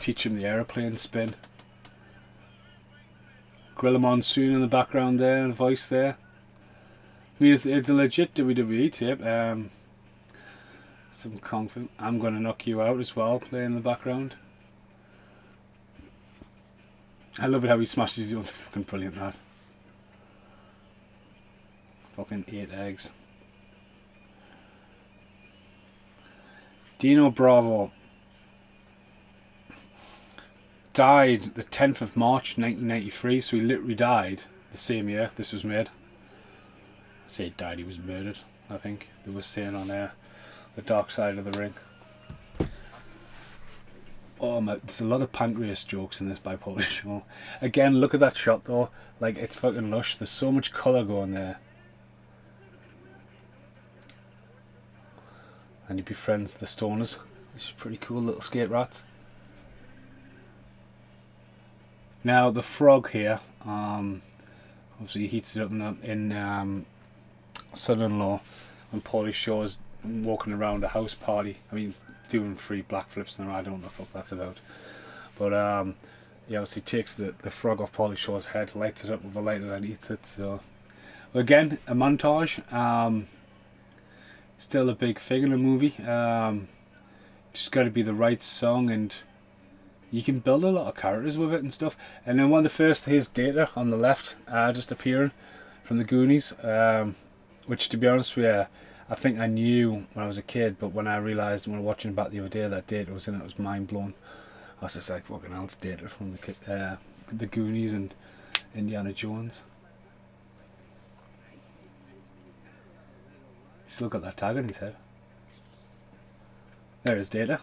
Speaker 1: teach him the aeroplane spin. Gorilla Monsoon in the background there, and voice there. I mean, it's a legit WWE tape. Some Kung Fu. I'm Gonna Knock You Out as well, playing in the background. I love it how he smashes the other. It's fucking brilliant, that. Fucking 8 eggs. Dino Bravo died the 10th of March 1993, so he literally died the same year this was made. I say he died, he was murdered, I think. They were saying on there, the dark side of the ring. Oh my, there's a lot of pancreas jokes in this by Paulie Shaw. Again, look at that shot though, like it's fucking lush, there's so much colour going there. And he befriends the stoners, which is pretty cool, little skate rats. Now the frog here, obviously he heats it up in Son-in-Law when Paulie Shaw's walking around a house party. I mean, doing 3 black flips and I don't know what the fuck that's about. But he obviously takes the frog off Paulie Shaw's head, lights it up with a lighter, then eats it. So again, a montage. Still a big thing in the movie. Just got to be the right song, and you can build a lot of characters with it and stuff. And then one of the first, here's Data on the left, just appearing from the Goonies, which to be honest with you, I think I knew when I was a kid, but when I realised when I was watching it back the other day that Data was in it, I was mind blown. I was just like, fucking hell, it's Data from the Goonies and Indiana Jones. Still got that tag on his head. There is Data.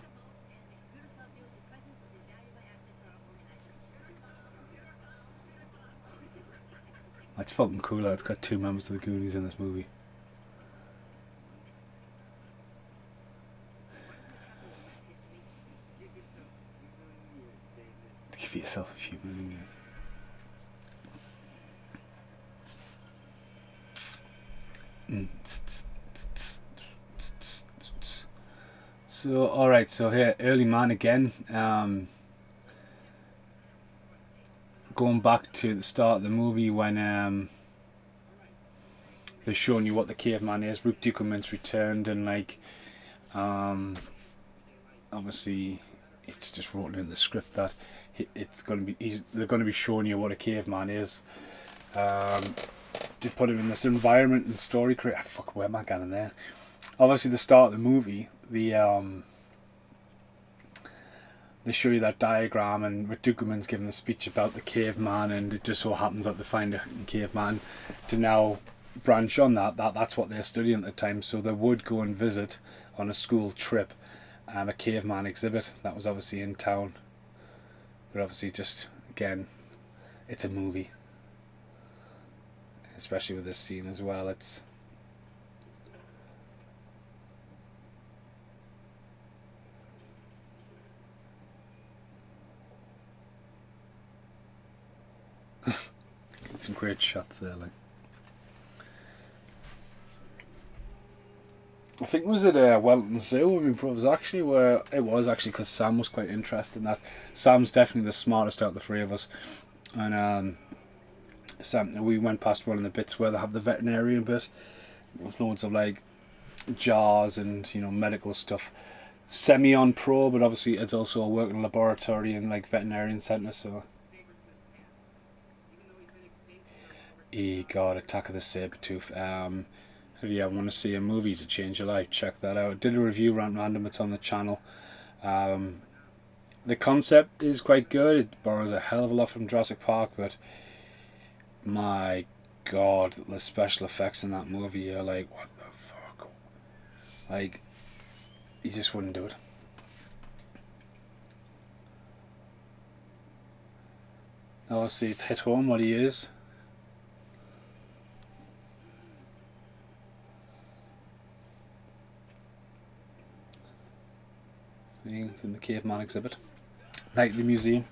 Speaker 1: That's fucking cool. It's got 2 members of the Goonies in this movie. Give yourself a few million years. So, alright, so here, Early Man again. Going back to the start of the movie when they're showing you what the caveman is. Rook Duckerman's returned, and like, obviously, it's just written in the script that it's going to be they're going to be showing you what a caveman is. To put him in this environment and story create. Fuck, where am I getting there? Obviously, the start of the movie, they show you that diagram, and Dukeman's giving the speech about the caveman, and it just so happens that they find a caveman to now branch on that's what they're studying at the time. So they would go and visit on a school trip a caveman exhibit that was obviously in town, but obviously just again, it's a movie, especially with this scene as well. It's some great shots there, like. I think it was at Wellington Zoo with my brothers actually, where it was actually because Sam was quite interested in that. Sam's definitely the smartest out of the three of us, and Sam, we went past one of the bits where they have the veterinarian bit. There's loads of like jars and medical stuff, semi on pro, but obviously it's also a working laboratory and like veterinarian centre. So, God, Attack of the Saber-Tooth. If you ever want to see a movie to change your life, check that out. I did a review random, it's on the channel. The concept is quite good. It borrows a hell of a lot from Jurassic Park, but my God, the special effects in that movie, you're like, what the fuck? Like, you just wouldn't do it. Obviously, it's hit home what he is. It's in the caveman exhibit, like the museum.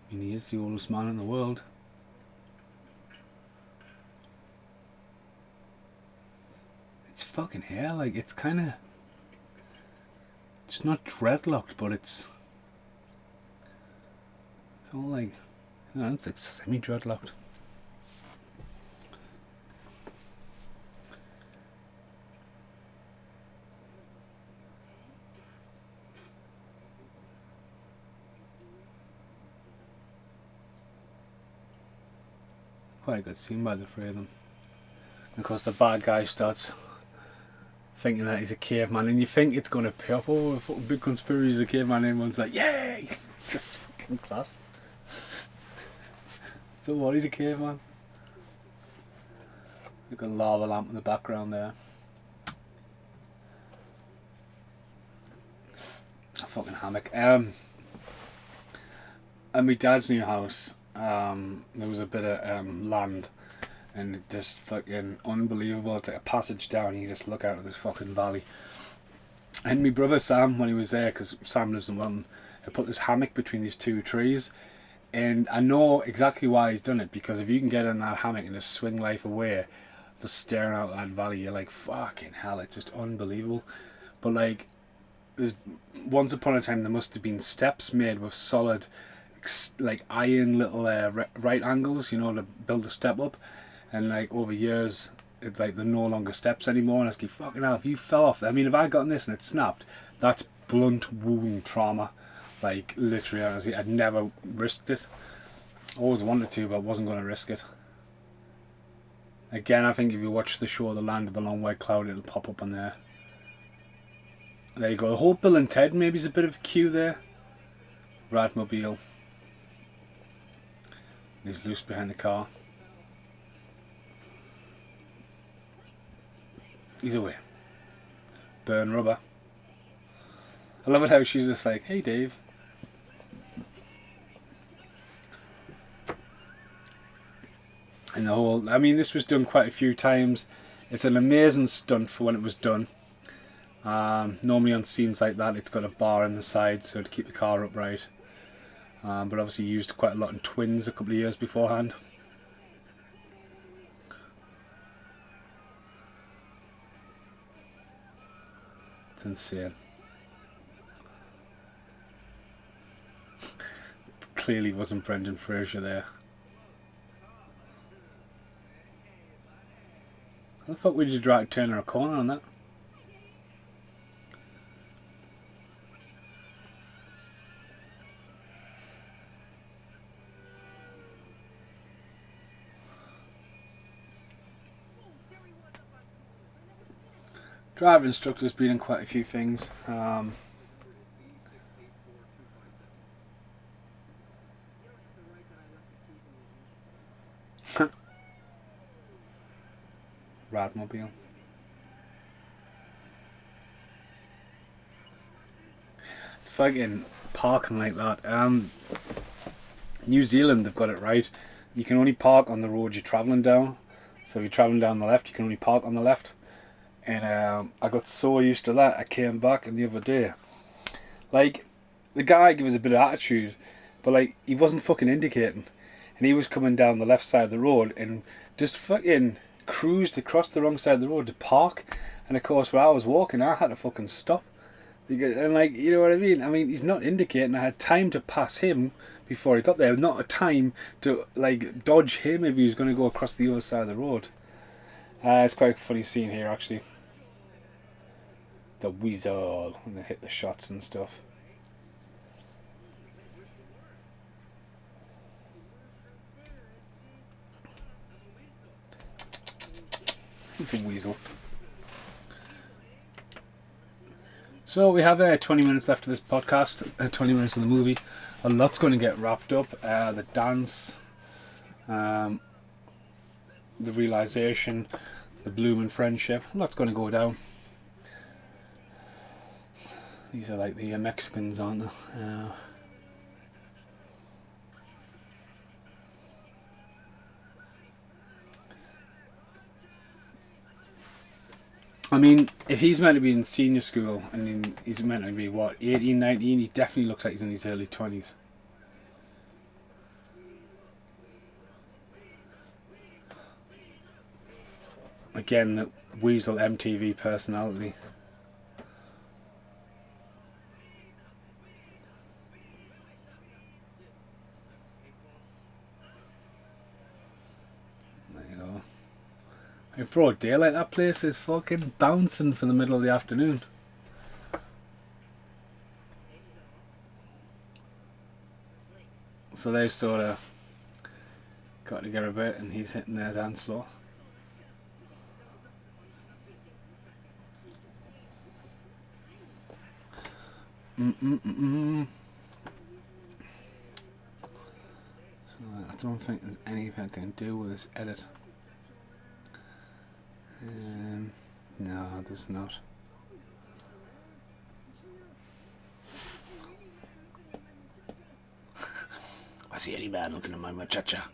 Speaker 1: I mean, he is the oldest man in the world. It's fucking hair, like, it's kind of... It's not dreadlocked, but it's all like, it's like semi-dreadlocked. Quite a good scene by the three of them. And of course the bad guy starts thinking that he's a caveman, and you think it's going to pay off. Oh, a fucking big conspiracy, he's a caveman, and everyone's like, yay! It's fucking class. So what, he's a caveman? Look at a lava lamp in the background there. A fucking hammock. At my dad's new house, there was a bit of land, and it just fucking unbelievable. It's like a passage down, you just look out of this fucking valley. And my brother Sam, when he was there, because Sam lives in Wellington, he put this hammock between these two trees, and I know exactly why he's done it, because if you can get in that hammock and just swing life away, just staring out that valley, you're like, fucking hell, it's just unbelievable. But like, there's once upon a time there must have been steps made with solid, like iron little right angles, to build a step up, and like over years, like they're no longer steps anymore. And I was like, fucking hell, if you fell off, I mean, if I got in this and it snapped, that's blunt wound trauma. Like literally, honestly, I'd never risked it. Always wanted to, but wasn't going to risk it. Again, I think if you watch the show The Land of the Long White Cloud, it'll pop up on there. There you go. The whole Bill and Ted maybe is a bit of a cue there. Radmobile. He's loose behind the car. He's away. Burn rubber. I love it how she's just like, hey Dave. And the whole, I mean, this was done quite a few times. It's an amazing stunt for when it was done. Normally on scenes like that, it's got a bar in the side so to keep the car upright. But obviously used quite a lot in Twins a couple of years beforehand. It's insane. clearly wasn't Brendan Fraser there. How the fuck would you try to turn a corner on that? Driver instructor's been in quite a few things. Radmobile. Fucking parking like that. New Zealand, they've got it right. You can only park on the road you're travelling down. So if you're travelling down the left, you can only park on the left. And I got so used to that, I came back and the other day, like, the guy gave us a bit of attitude, but like, he wasn't fucking indicating, and he was coming down the left side of the road and just fucking cruised across the wrong side of the road to park. And of course, where I was walking, I had to fucking stop, and like, you know what I mean? I mean, he's not indicating. I had time to pass him before he got there, not a time to like dodge him if he was going to go across the other side of the road. It's quite a funny scene here, actually. The weasel when they hit the shots and stuff. It's a weasel. So we have 20 minutes left of this podcast, 20 minutes of the movie. A lot's going to get wrapped up. The dance, the realisation, the blooming friendship. A lot's going to go down. These are like the Mexicans, aren't they? I mean, if he's meant to be in senior school and he's meant to be, what, 18, 19, he definitely looks like he's in his early 20s. Again, the weasel MTV personality. In broad daylight, that place is fucking bouncing for the middle of the afternoon. So they sort of got together a bit and he's hitting their dance floor. So I don't think there's anything I can do with this edit. No, there's not. I see any man looking at my muchacha.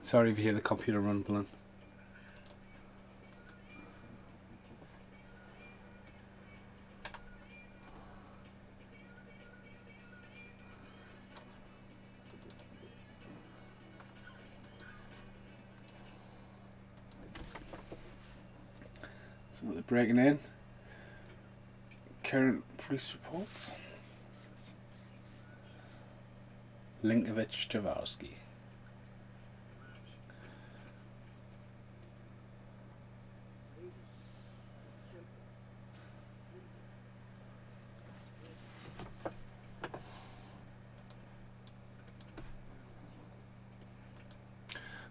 Speaker 1: Sorry if you hear the computer rumbling. So they're breaking in. Current police reports. Linkovich Jaworski.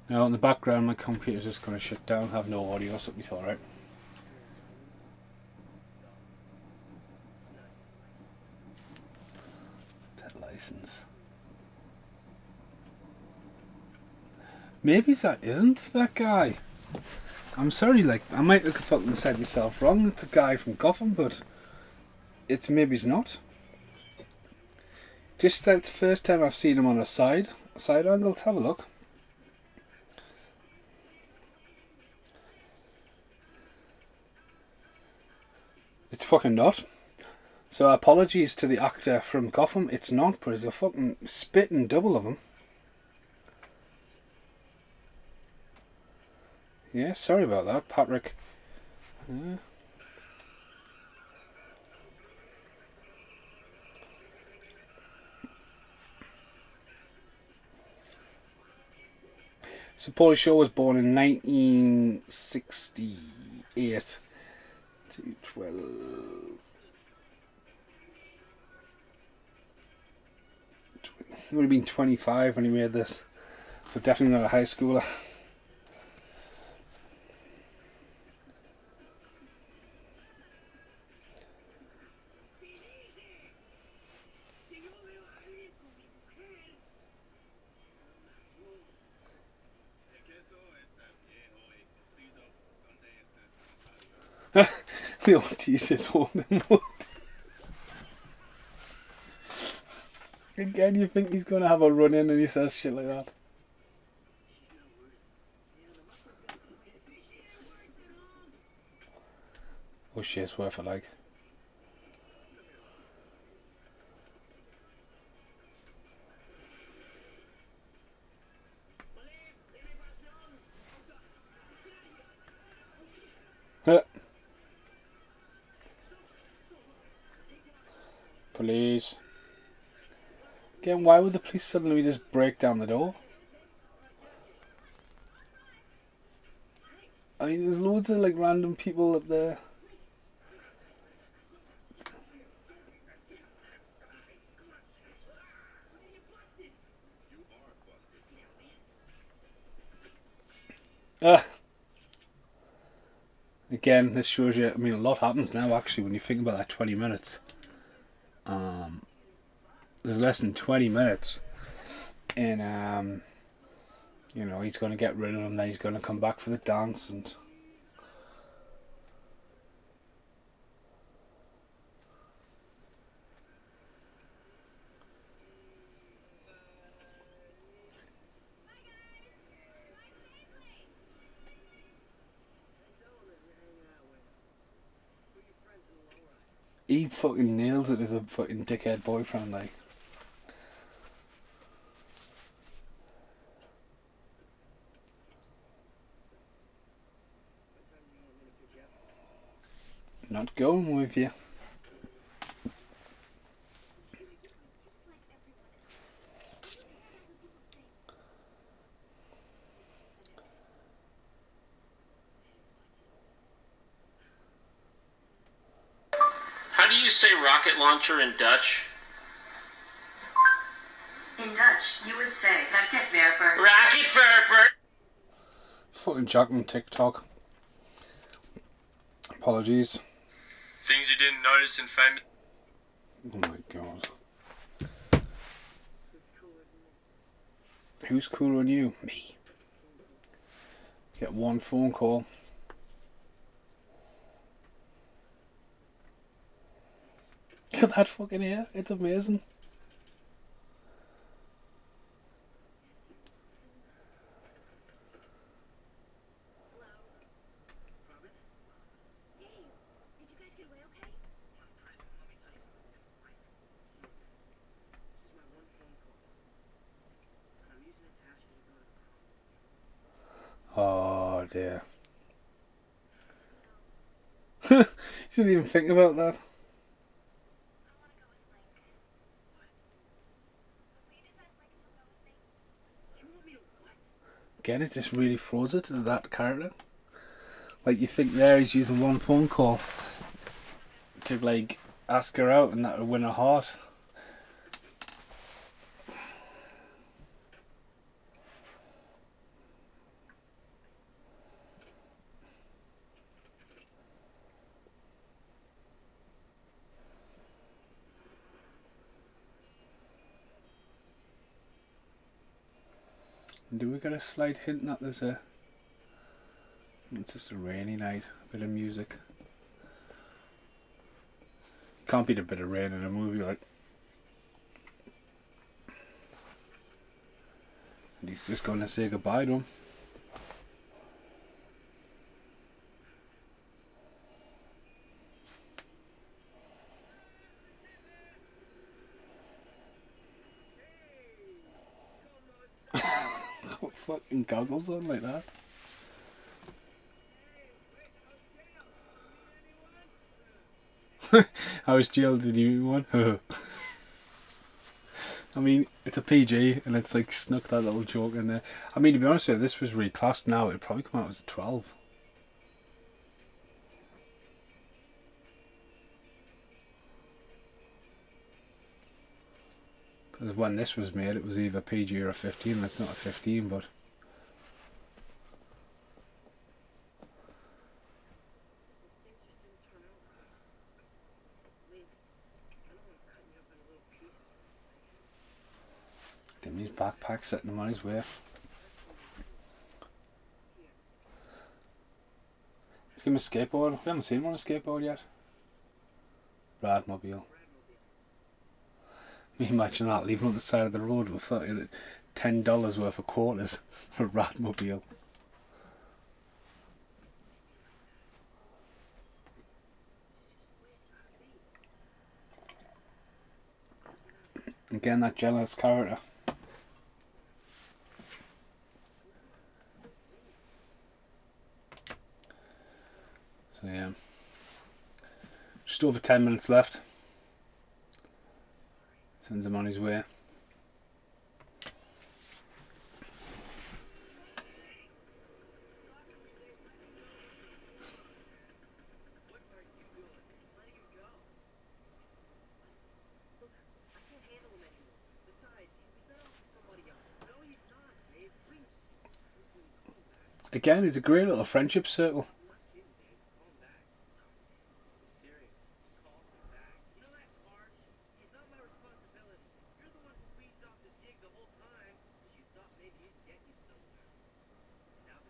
Speaker 1: Now in the background my computer's just going to shut down, have no audio, so it'll be alright. License. Maybe that isn't that guy. I'm sorry, like, I might have fucking said myself wrong. It's a guy from Gotham, but it's maybe not. Just that's the first time I've seen him on a side angle. Let's have a look. It's fucking not. So apologies to the actor from Gotham, it's not, but he's a fucking spitting double of him. Yeah, sorry about that, Patrick. So Paulie Shaw was born in 1968 to 12. He would have been 25 when he made this. So definitely not a high schooler. Oh Jesus, hold him up. Again, you think he's going to have a run in and he says shit like that. Oh shit, it's worth it, like. Huh. Police. Again, why would the police suddenly just break down the door? I mean, there's loads of like random people up there. Again, this shows you, I mean, a lot happens now actually when you think about that 20 minutes. There's less than 20 minutes. And, you know, he's going to get rid of him, then he's going to come back for the dance and... He fucking nails it as a fucking dickhead boyfriend, like. Not going with you.
Speaker 3: How do you say rocket launcher in Dutch?
Speaker 4: In Dutch, you would say raketwerper.
Speaker 3: Raketwerper!
Speaker 1: Fucking Jack on TikTok. Apologies.
Speaker 2: Things you didn't notice in famous.
Speaker 1: Oh my god. Who's cooler than you? Me. Get one phone call. Look at that fucking hair. It's amazing. Oh dear. You didn't even think about that. Again, it just really throws it to that character. Like, you think there he's using one phone call to like ask her out and that would win her heart. Do we get a slight hint that there's a... It's just a rainy night, a bit of music. Can't beat a bit of rain in a movie, like. And he's just going to say goodbye to him. Got fucking goggles on like that. How was jail? Did you want one? I mean, it's a PG, and it's like snuck that little joke in there. I mean, to be honest with you, this was reclassed now. It'd probably come out as a 12. Because when this was made, it was either PG or a 15. It's not a 15, but give me his backpack, setting him on his way. Let's give him a skateboard. We haven't seen him on a skateboard yet. Radmobile. Me imagine that, leaving on the side of the road with $10 worth of quarters for a Radmobile. Again, that jealous character. So yeah, just over 10 minutes left. Sends him on his way. Again, it's a great little friendship circle.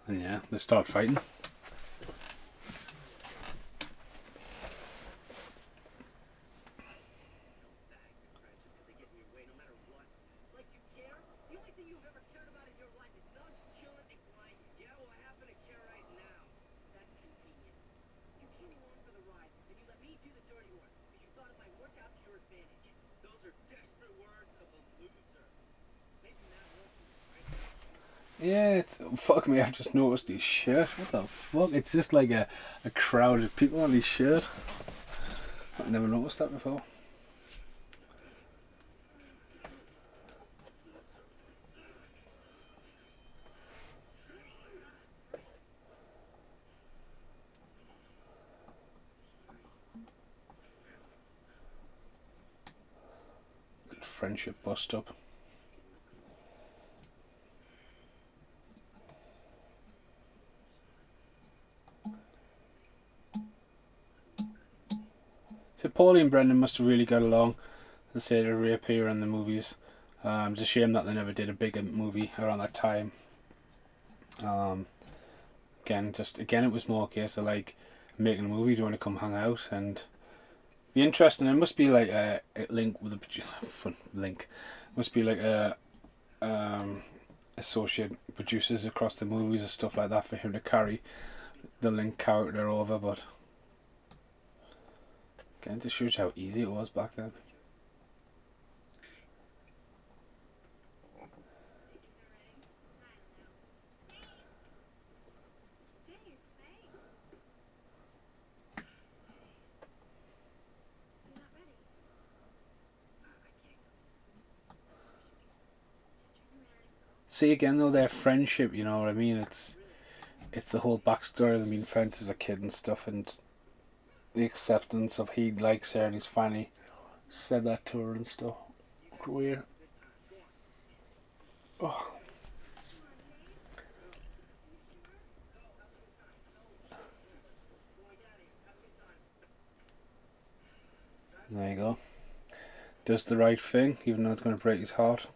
Speaker 1: And yeah, they start fighting. Yeah, it's fuck me. I've just noticed his shirt. What the fuck? It's just like a crowd of people on his shirt. I've never noticed that before. Good friendship bust up. So Paulie and Brendan must have really got along. As I say, they reappear in the movies. It's a shame that they never did a bigger movie around that time. Again, it was more a case of like making a movie. Do you want to come hang out and be interesting? It must be like a link with a link. Must be like a associate producers across the movies and stuff like that for him to carry the Link character over, but. Again, to show how easy it was back then. See again though, their friendship, you know what I mean? It's the whole backstory of them being friends as a kid and stuff, and the acceptance of he likes her and he's finally said that to her and stuff. Weird. Oh. There you go. Does the right thing, even though it's going to break his heart.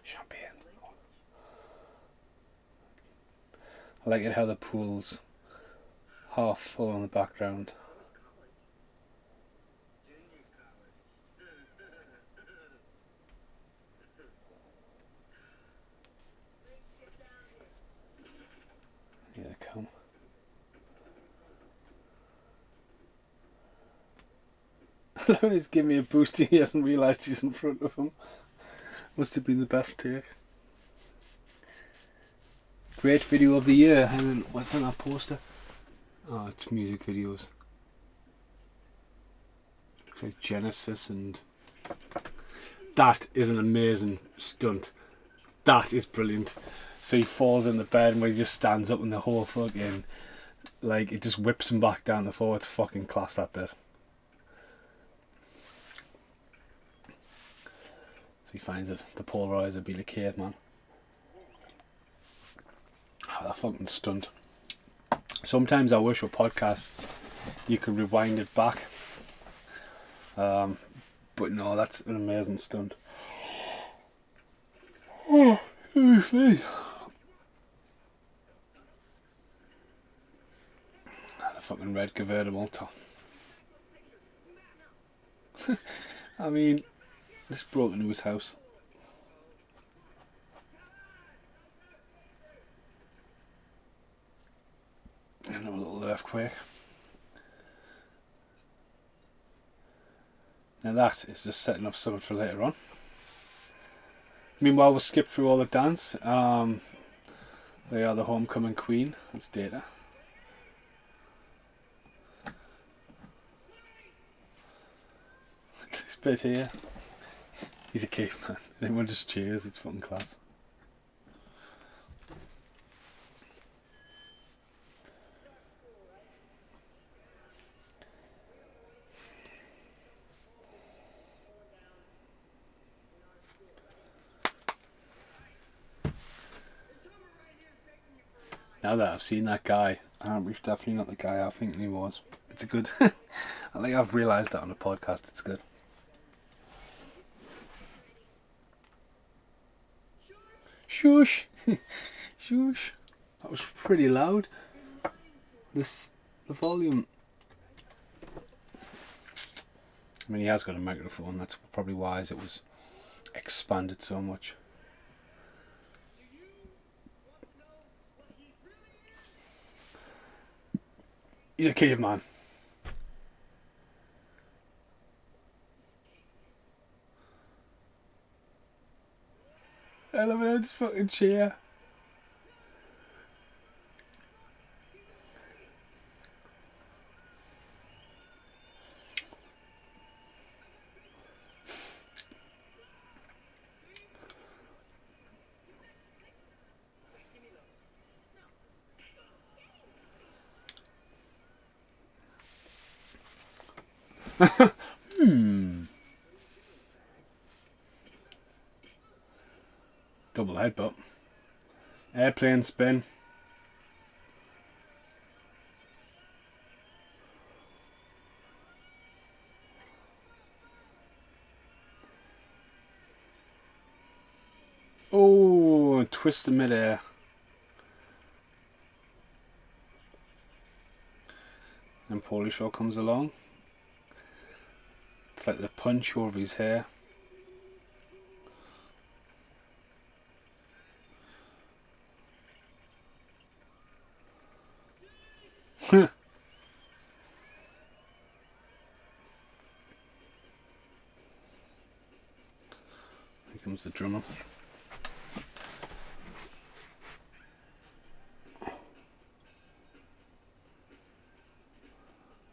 Speaker 1: Champagne. I like it how the pool's half full in the background. Here they come. Look, he's giving me a boost. He hasn't realised he's in front of him. Must have been the best take. Great video of the year. And then what's on that poster? Oh, it's music videos. Looks like Genesis, and that is an amazing stunt. That is brilliant. So he falls in the bed and when he just stands up and the whole fucking, like, it just whips him back down the floor. It's fucking class, that bit. So he finds that the polarizer being a caveman. Oh, that fucking stunt. Sometimes I wish with podcasts you could rewind it back. But no, that's an amazing stunt. Oh, me. The fucking red convertible top. I mean, just broke into his house. And a little earthquake. Now that is just setting up something for later on. Meanwhile, we'll skip through all the dance. They are the homecoming queen. That's Data. This bit here. He's a caveman. Everyone just cheers. It's fucking class. Now that I've seen that guy, he's definitely not the guy I think he was. It's a good. I think I've realised that on the podcast. It's good. Shush, shush. That was pretty loud. The volume. I mean, he has got a microphone. That's probably why it was expanded so much. He's a caveman. I love it. It's fucking cheer. Double headbutt. Airplane spin. Oh, twist the midair. And Paulie Shaw comes along. It's like the punch over his hair. Here comes the drummer.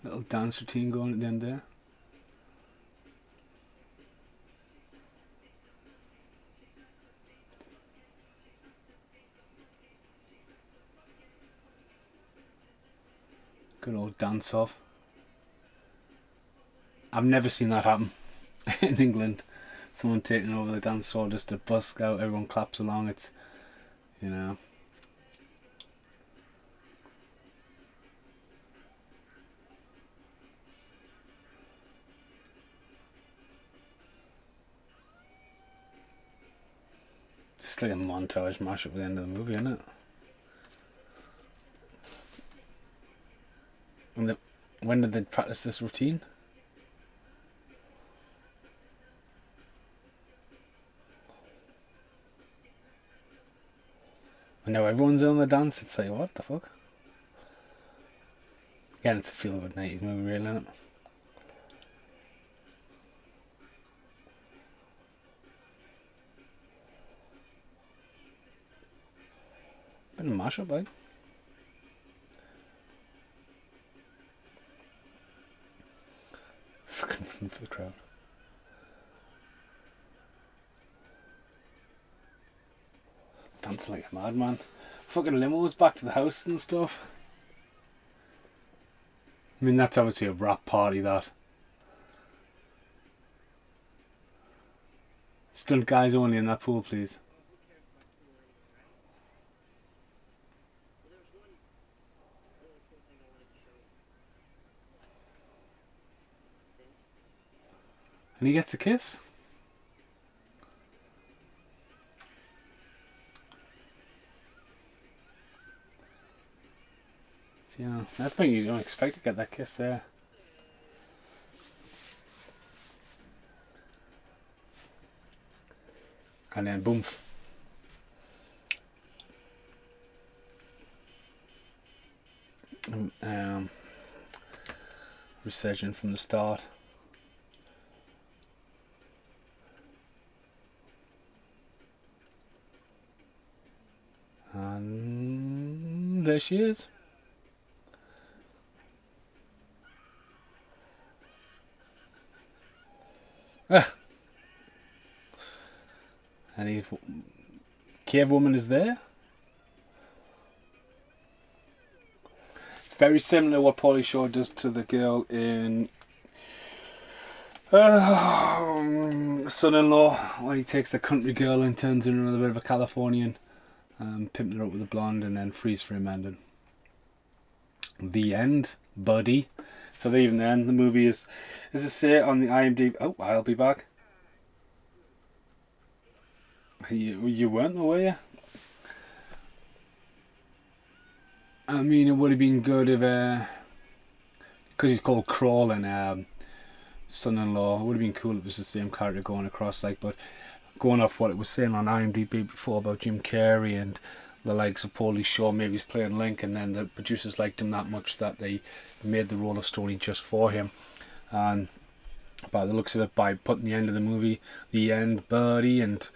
Speaker 1: Little dance routine going at the end there. Good old dance off. I've never seen that happen in England. Someone taking over the dance floor just to busk out, everyone claps along. It's, you know. It's like a montage mashup at the end of the movie, isn't it? And when did they practice this routine? I know everyone's on the dance. It's like, what the fuck? Again, it's a feel-good 90s movie, really, isn't it? Bit of a mashup, like. dancing for the crowd. Dancing like a madman. Fucking limos back to the house and stuff. I mean, that's obviously a rap party, that. Stunt guys only in that pool, please. And he gets a kiss. Yeah, I think you don't expect to get that kiss there. And then boom. Resurgent from the start. And there she is. And the cave woman is there. It's very similar to what Pauly Shore does to the girl in Son-in-Law, when he takes the country girl and turns her into a bit of a Californian, pimping her up with a blonde, and then freeze frame ending. The end, buddy. So even then, the movie is, as I say on the IMDb. Oh, I'll be back. You weren't there, were you? I mean, it would have been good if, because he's called Crawling, Son-in-Law. It would have been cool if it was the same character going across, like. But going off what it was saying on IMDb before about Jim Carrey and the likes of Pauly Shore, maybe he's playing Link, and then the producers liked him that much that they made the role of Stoney just for him. And by the looks of it, by putting the end of the movie, the end, buddy, and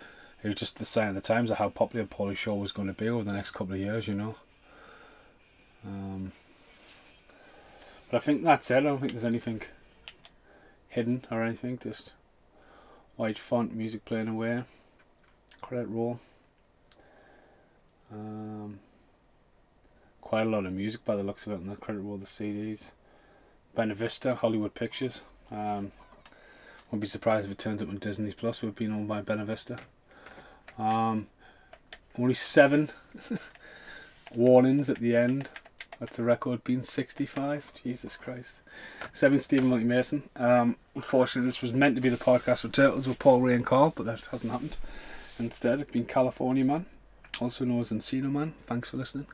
Speaker 1: it was just the sign of the times of how popular Pauly Shore was going to be over the next couple of years, you know. But I think that's it. I don't think there's anything hidden or anything. Just white font, music playing away. Credit roll. Quite a lot of music by the looks of it, and the credit roll, the CDs. Benavista, Hollywood Pictures. Won't be surprised if it turns up on Disney Plus. We've been owned by Benavista. Only 7 warnings at the end. That's the record being 65. Jesus Christ. 7 Stephen Monkey Mason. Unfortunately, this was meant to be the podcast with Turtles with Paul, Ray and Carl, but that hasn't happened. Instead, it's been California Man, also known as Encino Man. Thanks for listening.